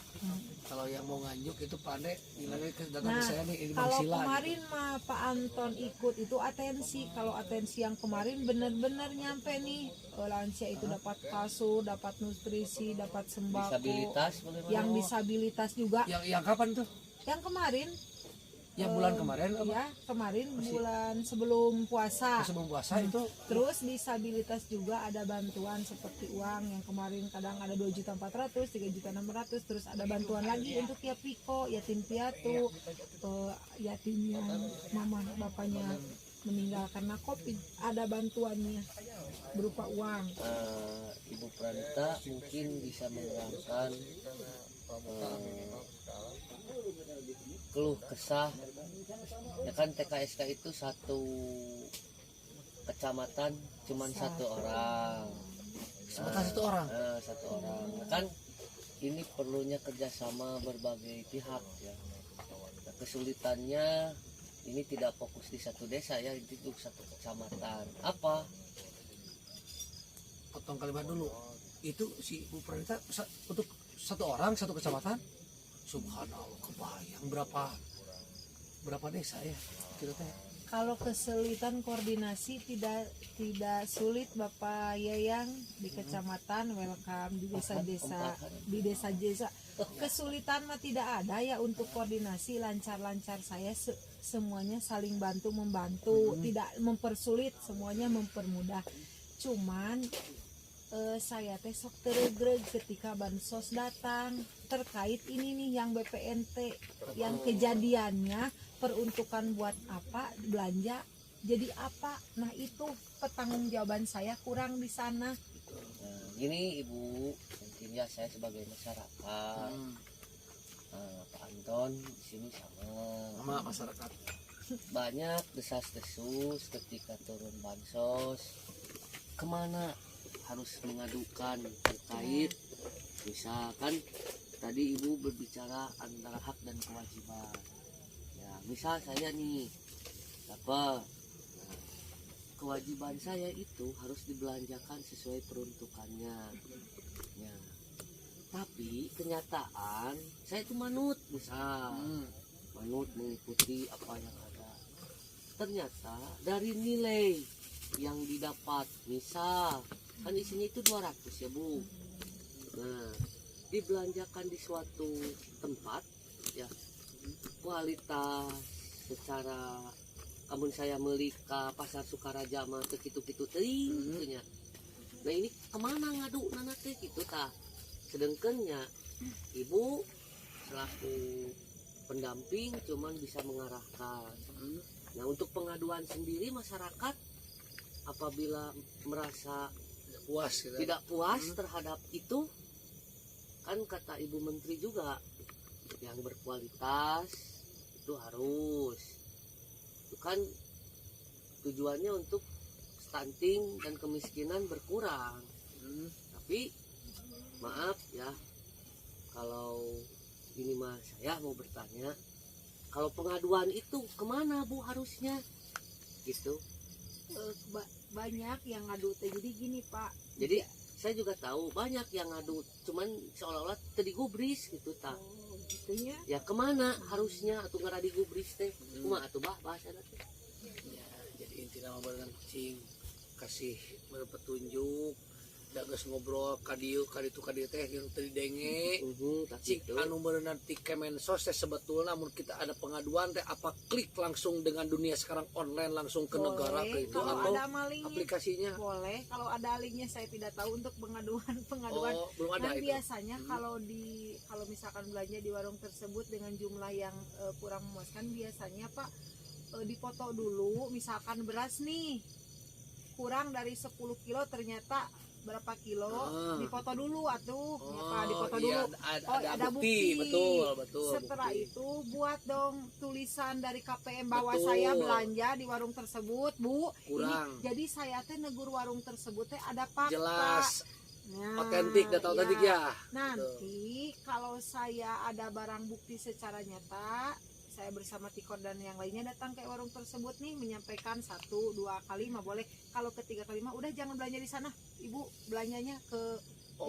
Kalau yang mau nganjuk itu Pak Andre bilangnya ke datang Nah, ke saya nih, ini Bang kalau Sila. kemarin mah Pak Anton ikut itu atensi. Kalau atensi yang kemarin benar-benar nyampe nih, lansia itu dapat kasur, dapat nutrisi, dapat sembako. Disabilitas bagaimana? Yang disabilitas juga. Yang kapan tuh? Yang kemarin, Yang bulan kemarin apa? ya kemarin bulan sebelum puasa. Sebelum puasa itu. Terus disabilitas juga ada bantuan seperti uang yang kemarin kadang ada 2.400.000, 3.600.000, terus ada bantuan lagi untuk tiap piko, yatim piatu, yatim yang mama bapaknya meninggal karena COVID, ada bantuannya berupa uang. Ibu Pranita mungkin bisa menerangkan keluh kesah ya kan. TKSK itu satu kecamatan cuman satu orang. Sebatas satu orang. Satu orang. Nah, kan ini perlunya kerjasama berbagai pihak ya. Nah, kesulitannya ini tidak fokus di satu desa ya, itu untuk satu kecamatan. Apa? Potong kalimat dulu. Itu si Bu Pranita untuk satu orang satu kecamatan. Subhanallah, kebayang berapa desa ya kita teh. Kalau kesulitan koordinasi tidak sulit Bapak Yayang di kecamatan, welcome di desa-desa, di desa-desa. Kesulitan mah tidak ada ya untuk koordinasi, lancar-lancar saya semuanya saling bantu membantu, tidak mempersulit, semuanya mempermudah. Cuman saya teh sok teregreg ketika bansos datang terkait ini nih yang BPNT yang kejadiannya peruntukan buat apa, belanja jadi apa. Nah itu pertanggungjawaban saya kurang di sana. Nah, gini Ibu, mungkin ya saya sebagai masyarakat, Pak Anton di sini Sama masyarakat. banyak desas-desus ketika turun bansos, kemana harus mengadukan terkait, misalkan tadi Ibu berbicara antara hak dan kewajiban. Ya, misal saya nih apa, nah, kewajiban saya itu harus dibelanjakan sesuai peruntukannya. Ya, tapi kenyataan saya itu manut, misal manut mengikuti apa yang ada. Ternyata dari nilai yang didapat, misal kan isinya itu 200 ya Bu, nah dibelanjakan di suatu tempat ya, kualitas secara amun saya beli ke pasar Sukaraja mah teu kitu-kitu teuing gitunya. Nah ini kemana ngadu nana teh gitu tah, sedengkennya Ibu selaku pendamping cuman bisa mengarahkan. Nah untuk pengaduan sendiri masyarakat apabila merasa Puas gitu. tidak puas terhadap itu, kan kata Ibu Menteri juga yang berkualitas itu harus, itu kan tujuannya untuk stunting dan kemiskinan berkurang. Tapi maaf ya, kalau ini mah saya mau bertanya, kalau pengaduan itu kemana Bu harusnya gitu. Banyak yang ngadu teh. Jadi gini Pak, Jadi saya juga tahu banyak yang ngadu, cuman seolah-olah tadi gubris gitu tak. oh gitunya. Ya kemana harusnya atau ngaradi gubris teh? Kumaha atuh bahasa teh? Ya, jadi intinya mah barengan cing kasih petunjuk, da geus ngobrol ka dieu teh yang tadi denge. Cing Gitu. anu beuneuh ti Kemensos teh sebetulnya mun kita ada pengaduan teh apa klik langsung dengan dunia sekarang online langsung ke negara ke itu kalau atau ada malingnya aplikasinya. boleh, kalau ada linknya saya tidak tahu untuk pengaduan. Oh, belum ada Kan itu. biasanya kalau misalkan belanja di warung tersebut dengan jumlah yang kurang memuaskan, biasanya Pak dipoto dulu. Misalkan beras nih kurang dari 10 kilo, ternyata berapa kilo, dipoto dulu atuh. Ya, Pak, dipoto iya, dulu. ada bukti. Betul. Setelah bukti. itu buat dong tulisan dari KPM bahwa Betul. saya belanja di warung tersebut, Bu. Kurang. Ini, jadi saya teh negur warung tersebut teh ada fakta. Jelas, Nah, otentik, data otentik ya. Nanti kalau saya ada barang bukti secara nyata, saya bersama Tikor dan yang lainnya datang ke warung tersebut nih, menyampaikan 1-2 kali mah boleh. Kalau ketiga kali mah udah jangan belanja di sana, Ibu belanjanya ke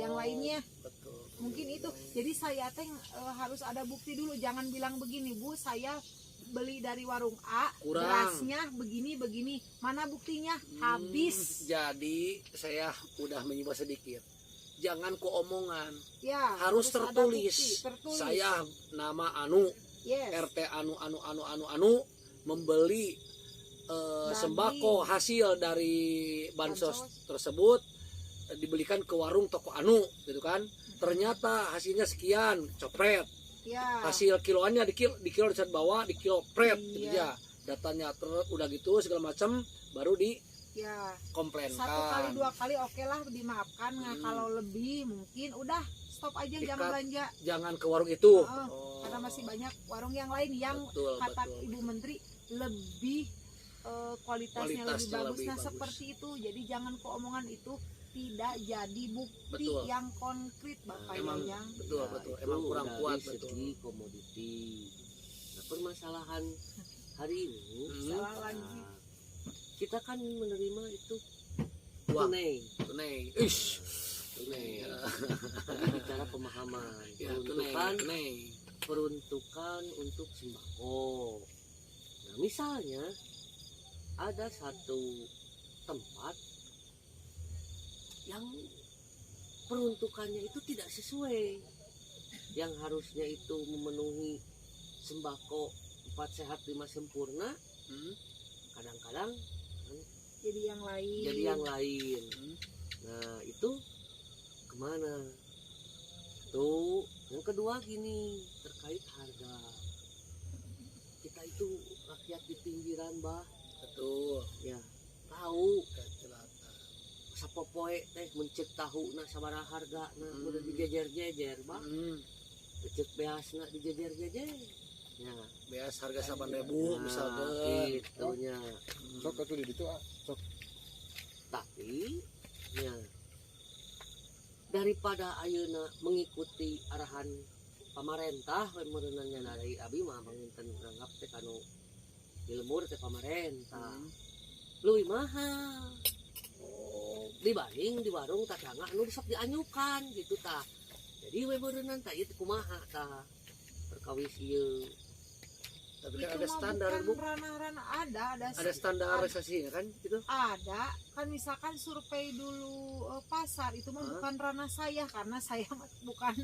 yang lainnya. Betul. Mungkin itu. Jadi saya teh harus ada bukti dulu. Jangan bilang begini, Bu, saya beli dari warung A, Kurang. berasnya begini. Mana buktinya? Habis. Jadi saya udah menyimak sedikit. Jangan keomongan, Ya, harus ada tertulis. bukti, tertulis. Saya nama anu Yes. RT anu membeli sembako hasil dari bansos tersebut, dibelikan ke warung toko anu gitu kan. Ternyata hasilnya sekian, copret. Ya. Hasil kiloannya di kilo di bawah, di kilo pret gitu Iya. ya. Datanya udah gitu segala macam baru di Ya. komplainkan. 1 kali 2 kali oke lah dimaafkan. Nah, kalau lebih mungkin udah stop aja, Ikat. jangan belanja. Jangan ke warung itu. Karena masih banyak warung yang lain yang kata Ibu Menteri lebih kualitasnya lebih bagus. Nah, seperti itu. Jadi jangan keomongan itu tidak jadi bukti Betul. yang konkret, Bapak Emang yang. betul. Itu Emang kurang dari kuat segi betul. komoditi. Nah, permasalahan hari ini Salah lagi. kita kan menerima itu Uang. tunai. Ish. Tunai. Tadi bicara pemahaman, Ya, tunai. peruntukan untuk sembako. Nah, misalnya ada satu tempat yang peruntukannya itu tidak sesuai, yang harusnya itu memenuhi sembako 4 sehat 5 sempurna, kadang-kadang Jadi yang lain. jadi yang lain. Nah itu kemana? Tuh yang kedua gini terkait harga. Kita itu rakyat di pinggiran bah, Betul. ya tahu Kecelatan. sapopoe teh mencek tahu na sabaraha harga na udah dijejer-jejer bah, mencek beasna dijejer-jejer. Ya, Beas harga 8.000 nah, misalkan. itunya. Sok atuh di ditu sok. Tapi ya daripada ayeuna mengikuti arahan pamarentah meunannya dari abi mah panginten nganggap teh kanu dilembur teh pamarentah leuwih mahal dibanding di warung tatangga anu sok dianyukan gitu tah. Jadi we meureunnan tah ieu kumaha tah perkawis ieu. Tapi Itu kan ada mah standar bukan Bu. ranah-ranah Ada standarisasi kan gitu. ada kan misalkan survei dulu pasar itu mah bukan ranah saya karena saya mah bukan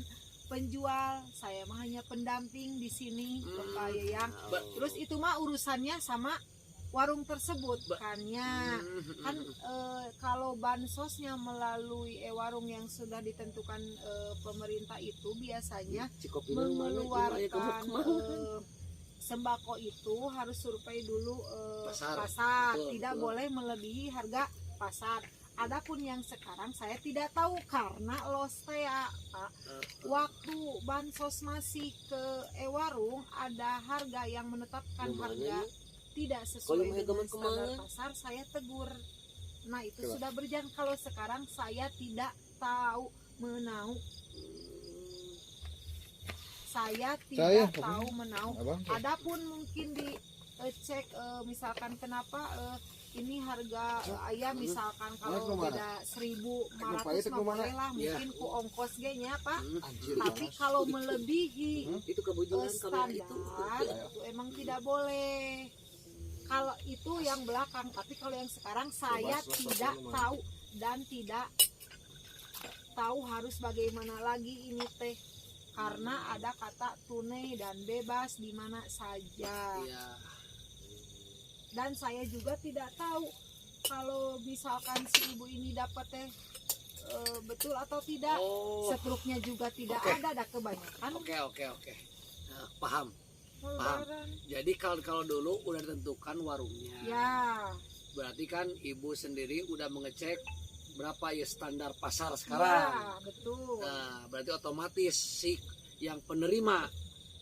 penjual, saya mah hanya pendamping di sini Bapak Yayang. Terus itu mah urusannya sama warung tersebut kan kalau bansosnya melalui warung yang sudah ditentukan pemerintah itu biasanya mengeluarkan sembako itu harus survei dulu pasar. Betul, Tidak betul. boleh melebihi harga pasar. Adapun yang sekarang saya tidak tahu karena lostea Pak. Waktu bansos masih ke warung ada harga yang menetapkan harga tidak sesuai Kalau dengan kemana? standar pasar, saya tegur. Nah itu sudah berjalan. Kalau sekarang saya tidak tahu menau. Saya tidak tahu menau. Abang. Adapun mungkin dicek misalkan kenapa ini harga ayam misalkan kalau beda 1.500 mah boleh lah mungkin ku ongkos ge nya Pak. Tapi kalau melebihi Itu kebujulan standar itu. itu emang tidak boleh. Kalau itu yang belakang, tapi kalau yang sekarang saya tidak tahu dan tidak tahu harus bagaimana lagi ini teh. Karena ada kata tunai dan bebas di mana saja. Iya. Dan saya juga tidak tahu kalau misalkan si ibu ini dapat teh betul atau tidak. Oh. Setruknya juga tidak Oke. ada kebanyakan. Oke. Nah, paham. Lebaran. Jadi kalau dulu udah ditentukan warungnya. Ya, Berarti kan ibu sendiri udah mengecek berapa ya standar pasar sekarang. ya betul. Nah, berarti otomatis si yang penerima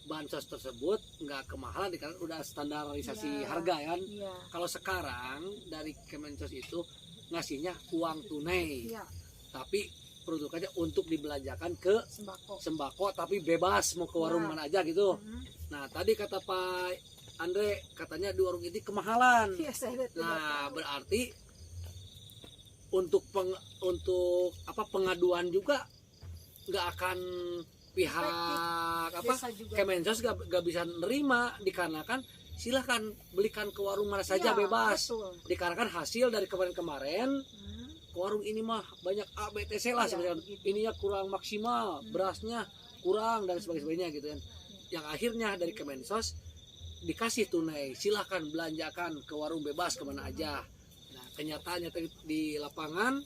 bansos tersebut nggak kemahalan karena udah standarisasi Ya. harga kan. Iya. Kalau sekarang dari Kemensos itu ngasihnya uang tunai, Iya, tapi produkannya untuk dibelanjakan ke sembako. sembako tapi bebas mau ke warung Ya. mana aja gitu. Mhm. Nah tadi kata Pak Andre katanya di warung ini kemahalan. Iya, saya tidak Nah tahu. berarti untuk pengaduan juga nggak akan pihak Desa juga. Kemensos gak bisa nerima dikarenakan silahkan belikan ke warung mana saja Iya, bebas betul. dikarenakan hasil dari kemarin-kemarin Mhm. ke warung ini mah banyak ABTC lah Iya, sebenarnya begitu. ininya kurang maksimal berasnya kurang dan sebagainya gitu kan yang akhirnya dari Kemensos dikasih tunai silahkan belanjakan ke warung bebas kemana aja. Nah kenyataannya di lapangan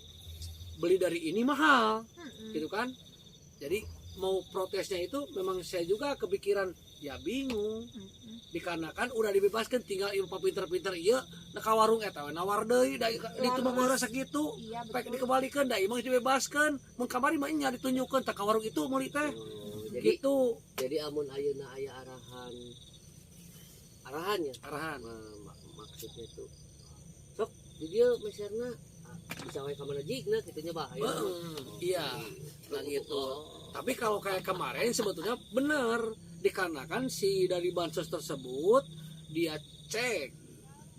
beli dari ini mahal Mhm. gitu kan. Jadi mau protesnya itu memang saya juga kepikiran ya bingung Mhm. dikarenakan udah dibebaskan tinggal ilmu pinter-pinter iya nah ka warung eta nawar deui da itu mah beura sakitu Iya, pek betul. dikembalikan da imah dibebaskan mun kamari mah nya ditunjukkeun tah ka warung itu meuli teh Jadi gitu jadi amun ayeuna aya arahannya arahan. maksudnya itu sok di dieu meserna bisa wae ka mana jigna kitu nya bah Iya nah gitu. Tapi kalau kayak kemarin sebetulnya benar dikarenakan si dari bansos tersebut dia cek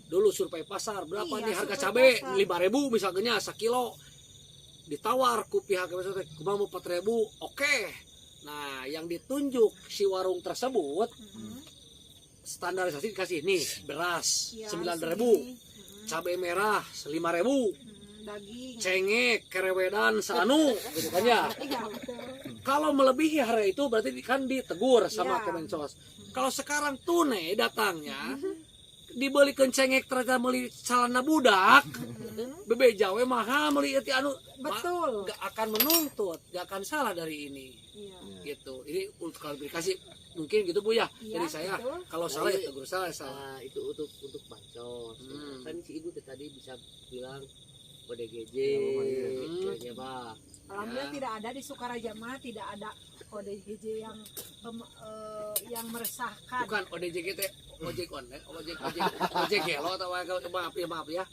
dulu survei pasar berapa Iya, nih harga survei cabai pasar. 5.000 misalnya sekilo ditawar ku pihak kumaha 4.000 oke. Nah yang ditunjuk si warung tersebut Mhm. standarisasi dikasih nih beras Iya, 9.000 sini. Mhm. cabai merah 5.000 Mhm. Daging. cengek kerewedan seanu gitu kan ya. Iya, betul. Kalau melebihi harga itu berarti kan ditegur sama Iya. Kemensos. Kalau sekarang tunai datangnya dibelikan cengek ternyata beli celana budak, bebeja we mahal beli itu anu Betul. gak akan menuntut, gak akan salah dari ini. Iya. Gitu. Ini untuk klarifikasi mungkin gitu Bu ya. Iya, Jadi saya betul. kalau salah ya tegur salah. Itu untuk bansos. Hmm. Kan si ibu tadi bisa bilang ODGJ, kayaknya Pak. Alhamdulillah Ya. tidak ada di Sukaraja mah, tidak ada ODGJ yang meresahkan. Bukan ODGT, ojek online, ojek gelo atau maaf ya.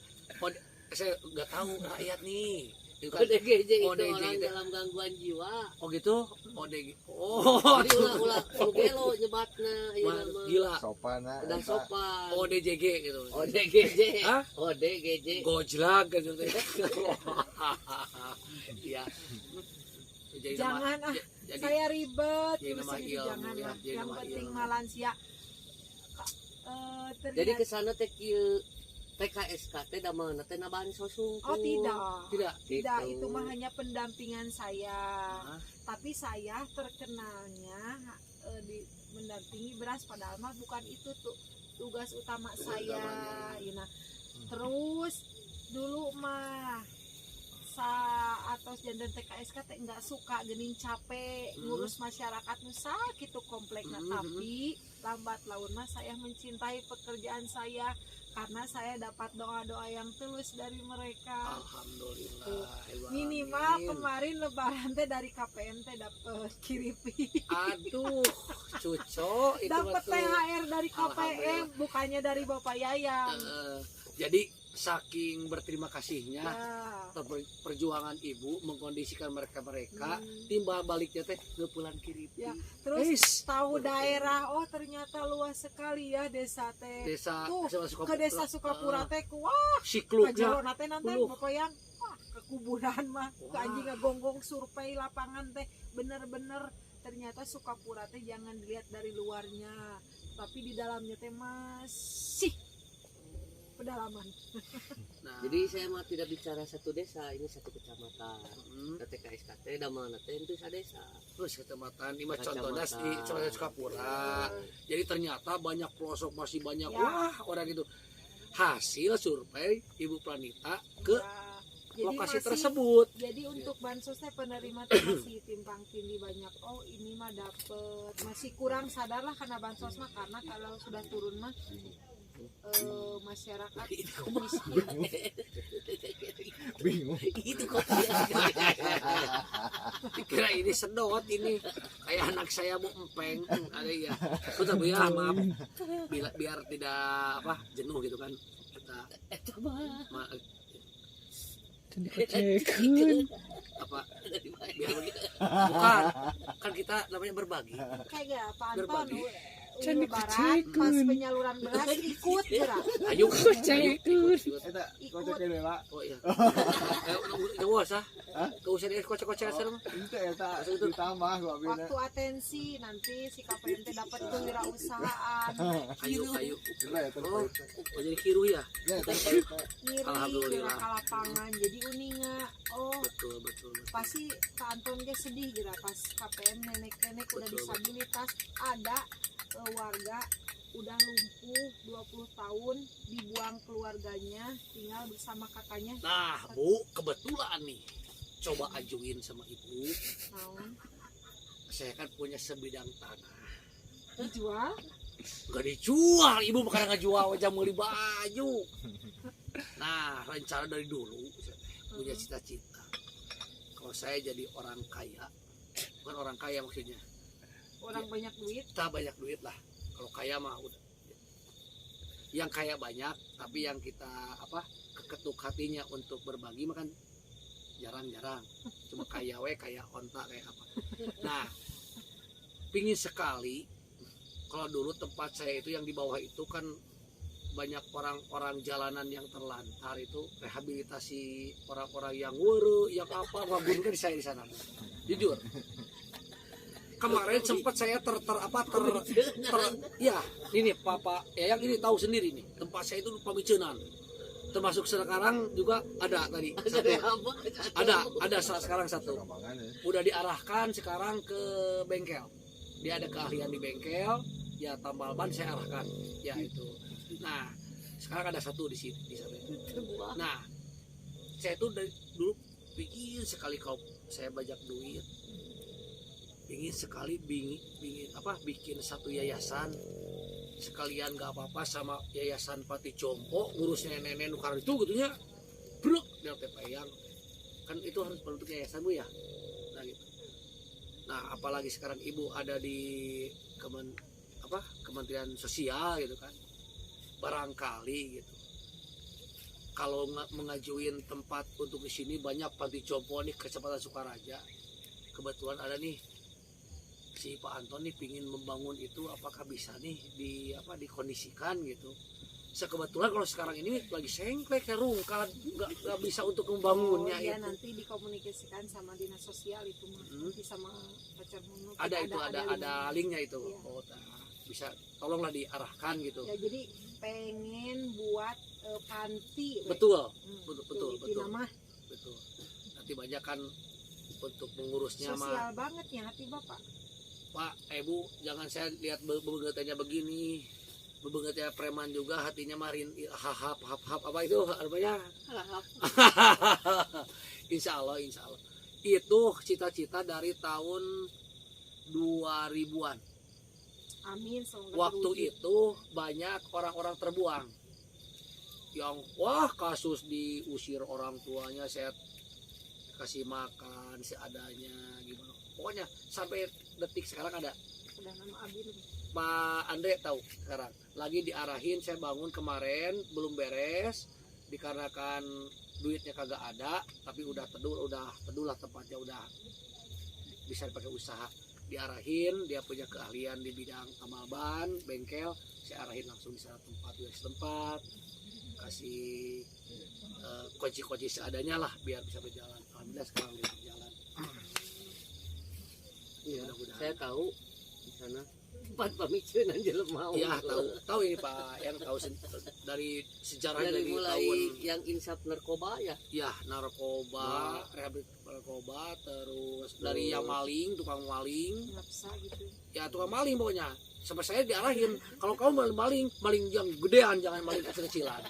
Saya nggak tahu rakyat nih. Itu kan ODGJ itu ODGJ. orang dalam gangguan jiwa. Oh gitu? ODG. Oh, Jadi ulah gelo nyebatna ieu Wah, mah. gila. sopan Udah sopan. ODGG gitu. ODGJ. Hah? ODGJ. Gojlak gitu. Iya. Jadi Jangan nama, ah, jadi saya ribet. jadi terus nama ini ilmu, jangan ya, lah. jadi Yang nama penting ilmu. mah lansia. Jadi Ternyata- ke sana teh kieu TKSK teh da mana teh na bansos sungkul. Oh tidak. tidak. Tidak, Gitu. itu mah hanya pendampingan saya. Hah? Tapi saya terkenalnya mendampingi beras, padahal mah bukan itu tuh tugas utama saya. utamanya. Ya, nah. Terus dulu mah atau jandan TKSK teh nggak suka gening capek ngurus masyarakat nusa gitu kompleknya, tapi lambat laun mah saya mencintai pekerjaan saya karena saya dapat doa-doa yang tulus dari mereka. Alhamdulillah. Minimal kemarin lebaran teh dari KPM teh dapet kiripi. Aduh, cuco itu Dapat betul. THR dari KPM, bukannya dari Bapak Yayang. Jadi saking berterima kasihnya Ya. perjuangan ibu mengkondisikan mereka Hmm. timbal baliknya teh ngepulan kiri Ya, terus Eish, tahu daerah, oh ternyata luas sekali ya desa teh. desa Tuh, Sukapura, ke desa Sukapura teh wah sikluknya kajalona teh nanti Puluh. Bapak yang wah kekuburan mah ke Wah. anjing gonggong survei lapangan teh bener-bener ternyata Sukapura teh jangan dilihat dari luarnya, tapi di dalamnya teh masih pedalaman. nah, Jadi saya mah tidak bicara satu desa, ini satu kecamatan. TKSK teh da mana teh itu sadesa. terus kecamatan ini mah Kecamatan. contohnya di Kecamatan Sukapura. Jadi ternyata banyak pelosok masih banyak Ya. wah orang itu hasil survei Ibu Planita ke Ya, jadi lokasi masih- tersebut. Jadi untuk bansosnya penerima tuh masih timpang tindih banyak. Oh ini mah dapet, masih kurang sadarlah karena bansos mah, karena kalau sudah turun mah masyarakat miskin. bingung Itu kok Dikira ini sedot ini kayak anak saya mau empeng ada ya. Kita ya maaf biar tidak apa jenuh gitu kan kita ma- apa biar bukan kan kita namanya berbagi. Kayak gak apa Anton Berbagi. lebaran pas penyaluran beras ikut gerak. Ayo ikut. eta Ikut. kocekin bela Oh iya. Gak usah. Gak usah dia kocok-kocok sama. ente eta ditambah gua bina Waktu atensi nanti si KPMT dapat kewirausahaan, Kayu. Gila ya Oh, terbaik oh jadi kiru ya. ya terbaik ngiri Alhamdulillah. gerak ke lapangan, jadi uninga. Oh Betul. pasti Kak Anton ge sedih gerak pas KPM nenek-nenek udah Betul. disabilitas, ada warga udah lumpuh 20 tahun dibuang keluarganya tinggal bersama kakaknya. Nah, Bu, kebetulan nih. Coba ajuin sama Ibu. Naon? Saya kan punya sebidang tanah. Dijual? Gak dijual, Ibu bukan ngejual aja beli baju. Nah, rencana dari dulu saya punya cita-cita. Kalau saya jadi orang kaya, bukan orang kaya maksudnya, Orang banyak duit. kita banyak duit lah. Kalau kaya mah udah. Yang kaya banyak, tapi yang kita apa keketuk hatinya untuk berbagi makan jarang-jarang. Cuma kaya kayak onta kayak apa. Nah, pingin sekali. Kalau dulu tempat saya itu yang di bawah itu kan banyak orang-orang jalanan yang terlantar itu rehabilitasi orang-orang yang wuru, yang apa, wah guru kan saya di sana. Jujur. Kemarin sempat saya ya ini papa ya yang ini tahu sendiri nih tempat saya itu pamicenan termasuk sekarang juga ada tadi satu. Ada sekarang satu Kambangan ya. udah diarahkan sekarang ke bengkel, dia ada keahlian di bengkel ya, tambal ban saya arahkan ya itu. Nah sekarang ada satu di sini di sana. Nah saya tuh dari dulu pingin sekali kalau saya bajak duit, pingin sekali bikin satu yayasan sekalian, gak apa-apa sama yayasan Pati Compo ngurus nenek-nenek nukar itu gitunya, bro dia peyang kan itu harus bentuk yayasan Bu ya. Nah gitu. Nah apalagi sekarang ibu ada di Kementerian Sosial gitu kan, barangkali gitu kalau mengajuin tempat untuk di sini banyak Panti Compo nih Kecamatan Sukaraja, kebetulan ada nih si Pak Anton nih pingin membangun itu, apakah bisa nih dikondisikan gitu. Kebetulan kalau sekarang ini lagi sengklek ya rungkal, nggak bisa untuk membangunnya ya itu. nanti dikomunikasikan sama dinas sosial itu mah, nanti sama pacar Munu. Ada linknya itu. Iya. Oh, bisa tolonglah diarahkan gitu. Ya jadi pengen buat panti. Betul. Betul. Betul. Nanti banyak kan untuk mengurusnya Sosial mah. banget ya hati Bapak. Pak, Bu, jangan saya lihat bebegetnya begini. Bebegetnya preman juga hatinya marin hap apa itu artinya? Insya Allah. Itu cita-cita dari tahun 2000-an. Amin. Semoga Waktu terwujud. itu banyak orang-orang terbuang. Yang kasus diusir orang tuanya, saya kasih makan seadanya gimana. Pokoknya sampai detik sekarang ada. Udah nama Abi lebih. Pak Andre tahu sekarang lagi diarahin, saya bangun kemarin belum beres dikarenakan duitnya kagak ada, tapi udah teduh lah tempatnya, udah bisa dipakai usaha. Diarahin, dia punya keahlian di bidang tambal ban, bengkel, saya arahin langsung di sana tempat, kasih kunci seadanya lah biar bisa berjalan. Alhamdulillah sekarang dia berjalan. Iya, Mudah-mudahan. saya tahu di sana tempat pemicuan jelek mau. Ya tahu ini Pak, yang tahu dari sejarah dari dari mulai tahun yang insaf narkoba ya. ya narkoba, rehabilitasi narkoba, terus dari yang maling, tukang maling, Ngapsa gitu. ya tukang maling pokoknya. Sampai saya diarahin, kalau kamu maling yang gedean, jangan maling kecil-kecilan.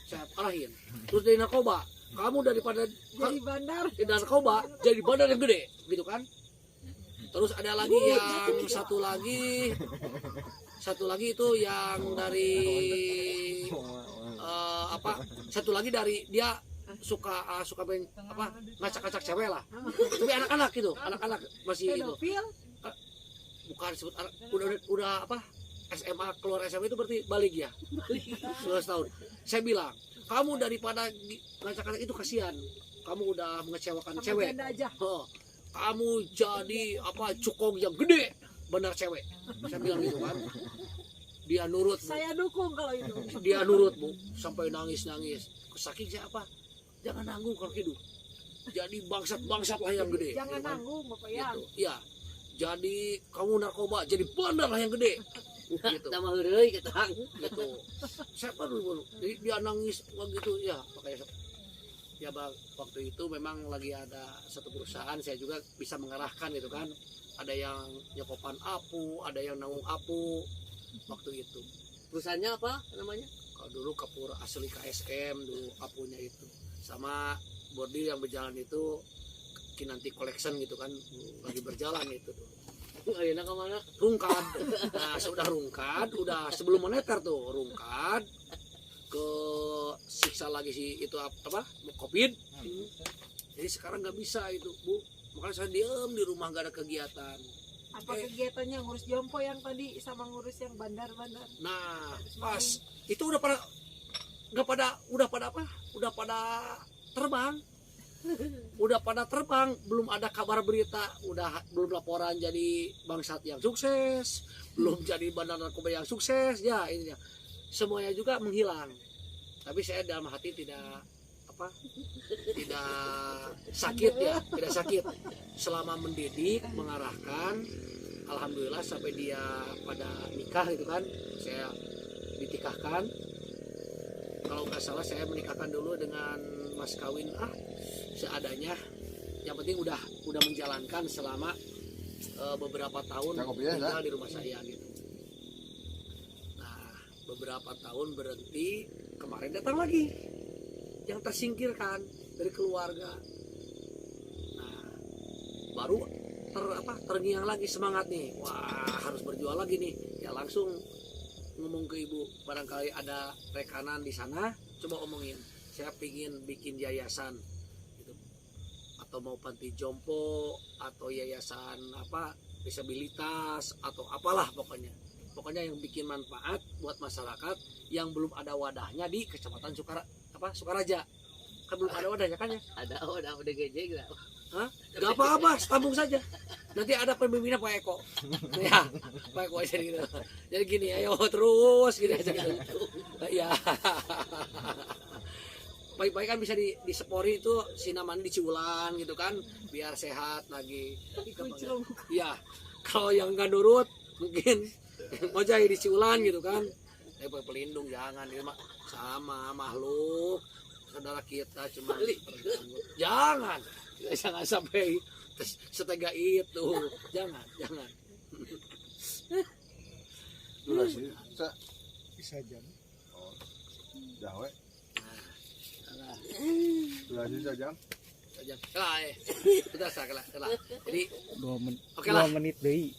Saya arahin. Terus dari narkoba, kamu daripada Jadi bandar. di narkoba jadi bandar yang gede, gitu kan? Terus ada lagi yang satu lagi itu yang dari satu lagi dari dia suka ngacak-ngacak cewek lah, tapi anak-anak gitu, anak-anak masih itu Pedofil. bukan disebut udah SMA, keluar SMA itu berarti balik ya 19 tahun. Saya bilang kamu daripada ngacak-ngacak itu kasihan, kamu udah mengecewakan Sama cewek. janda aja. Kamu jadi cukong yang gede, benar cewek. Saya bilang gitu kan. Dia nurut, Bu. Saya dukung kalau itu. Dia nurut, Bu, sampai nangis. Saking saya jangan nanggung kalau hidup. Jadi bangsat lah yang gede. Jangan gitu kan. nanggung Bapak ya. Gitu. Iya. Jadi kamu narkoba, jadi bandar lah yang gede. Gitu. Tambah heureuy ketang. Gitu. Saya baru. Jadi dia nangis begitu ya, makanya ya waktu itu memang lagi ada satu perusahaan, saya juga bisa mengarahkan gitu kan, ada yang nyokopan apu, ada yang nanggung apu waktu itu. Perusahaannya apa namanya? Kalau dulu Kapur asli KSM dulu apunya itu, sama bordir yang berjalan itu Kinanti Collection gitu kan, lagi berjalan itu tuh. Ayeuna ka mana? Rungkad. Nah sudah rungkad, udah sebelum moneter tuh rungkad, ke siksa lagi si itu COVID. Jadi sekarang nggak bisa itu, Bu, makanya saya diem di rumah, nggak ada kegiatan. Apa kegiatannya ngurus jompo yang tadi sama ngurus yang bandar-bandar? Nah pas itu udah pada terbang, belum ada kabar berita, belum laporan jadi bangsat yang sukses, belum jadi bandar narkoba yang sukses, ya ininya semuanya juga menghilang. Tapi saya dalam hati tidak sakit ya, tidak sakit selama mendidik, mengarahkan. Alhamdulillah sampai dia pada nikah gitu kan, saya ditikahkan. kalau nggak salah saya menikahkan dulu dengan mas kawin seadanya. Yang penting udah menjalankan selama beberapa tahun Cakep ya, tinggal di rumah saya gitu. Nah, beberapa tahun berhenti, kemarin datang lagi yang tersingkirkan dari keluarga. Nah, baru terngiang lagi semangat nih. Wah, harus berjuang lagi nih. Ya langsung ngomong ke ibu, barangkali ada rekanan di sana, coba omongin. Saya pingin bikin yayasan gitu. Atau mau panti jompo atau yayasan disabilitas atau apalah pokoknya. Pokoknya yang bikin manfaat buat masyarakat yang belum ada wadahnya di Kecamatan Sukaraja. Kan belum ada wadahnya kan ya? Ada udah gede gitu. Hah? Gak apa-apa, sambung saja. Nanti ada pemimpinnya Pak Eko. Ya, Pak Eko aja gitu. Jadi gini, ayo terus gini aja gitu. Ya. Baik-baik kan bisa disepori itu sinaman di Ciulan gitu kan, biar sehat lagi. Iya. Kalau yang nggak nurut mungkin mau jadi di Ciulan gitu kan. Pelindung jangan, ini mah sama makhluk saudara kita cuma jangan sampai setega itu, jangan Durasi Bisa jam. Jawa. nah, Durasi sejam. sudah salah. Jadi 2 menit. Oke lah. 2 menit deui.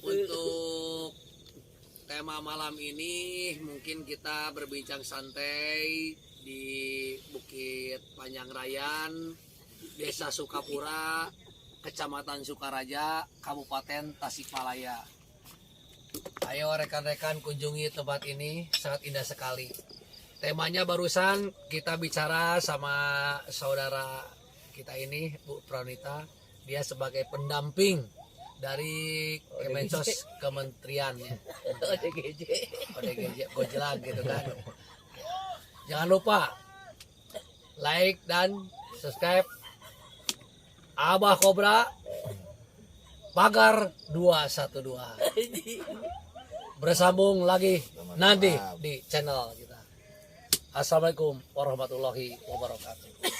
untuk tema malam ini mungkin kita berbincang santai di Bukit Panjang Rayan, Desa Sukapura, Kecamatan Sukaraja, Kabupaten Tasikmalaya. Ayo rekan-rekan kunjungi tempat ini, sangat indah sekali. Temanya barusan kita bicara sama saudara kita ini, Bu Pranita. Dia sebagai pendamping dari Kemensos Kementeriannya. ODGJ, Gojlang gitu kan. Jangan lupa like dan subscribe Abah Kobra Pagar 212. Bersambung lagi nanti di channel kita. Assalamualaikum warahmatullahi wabarakatuh.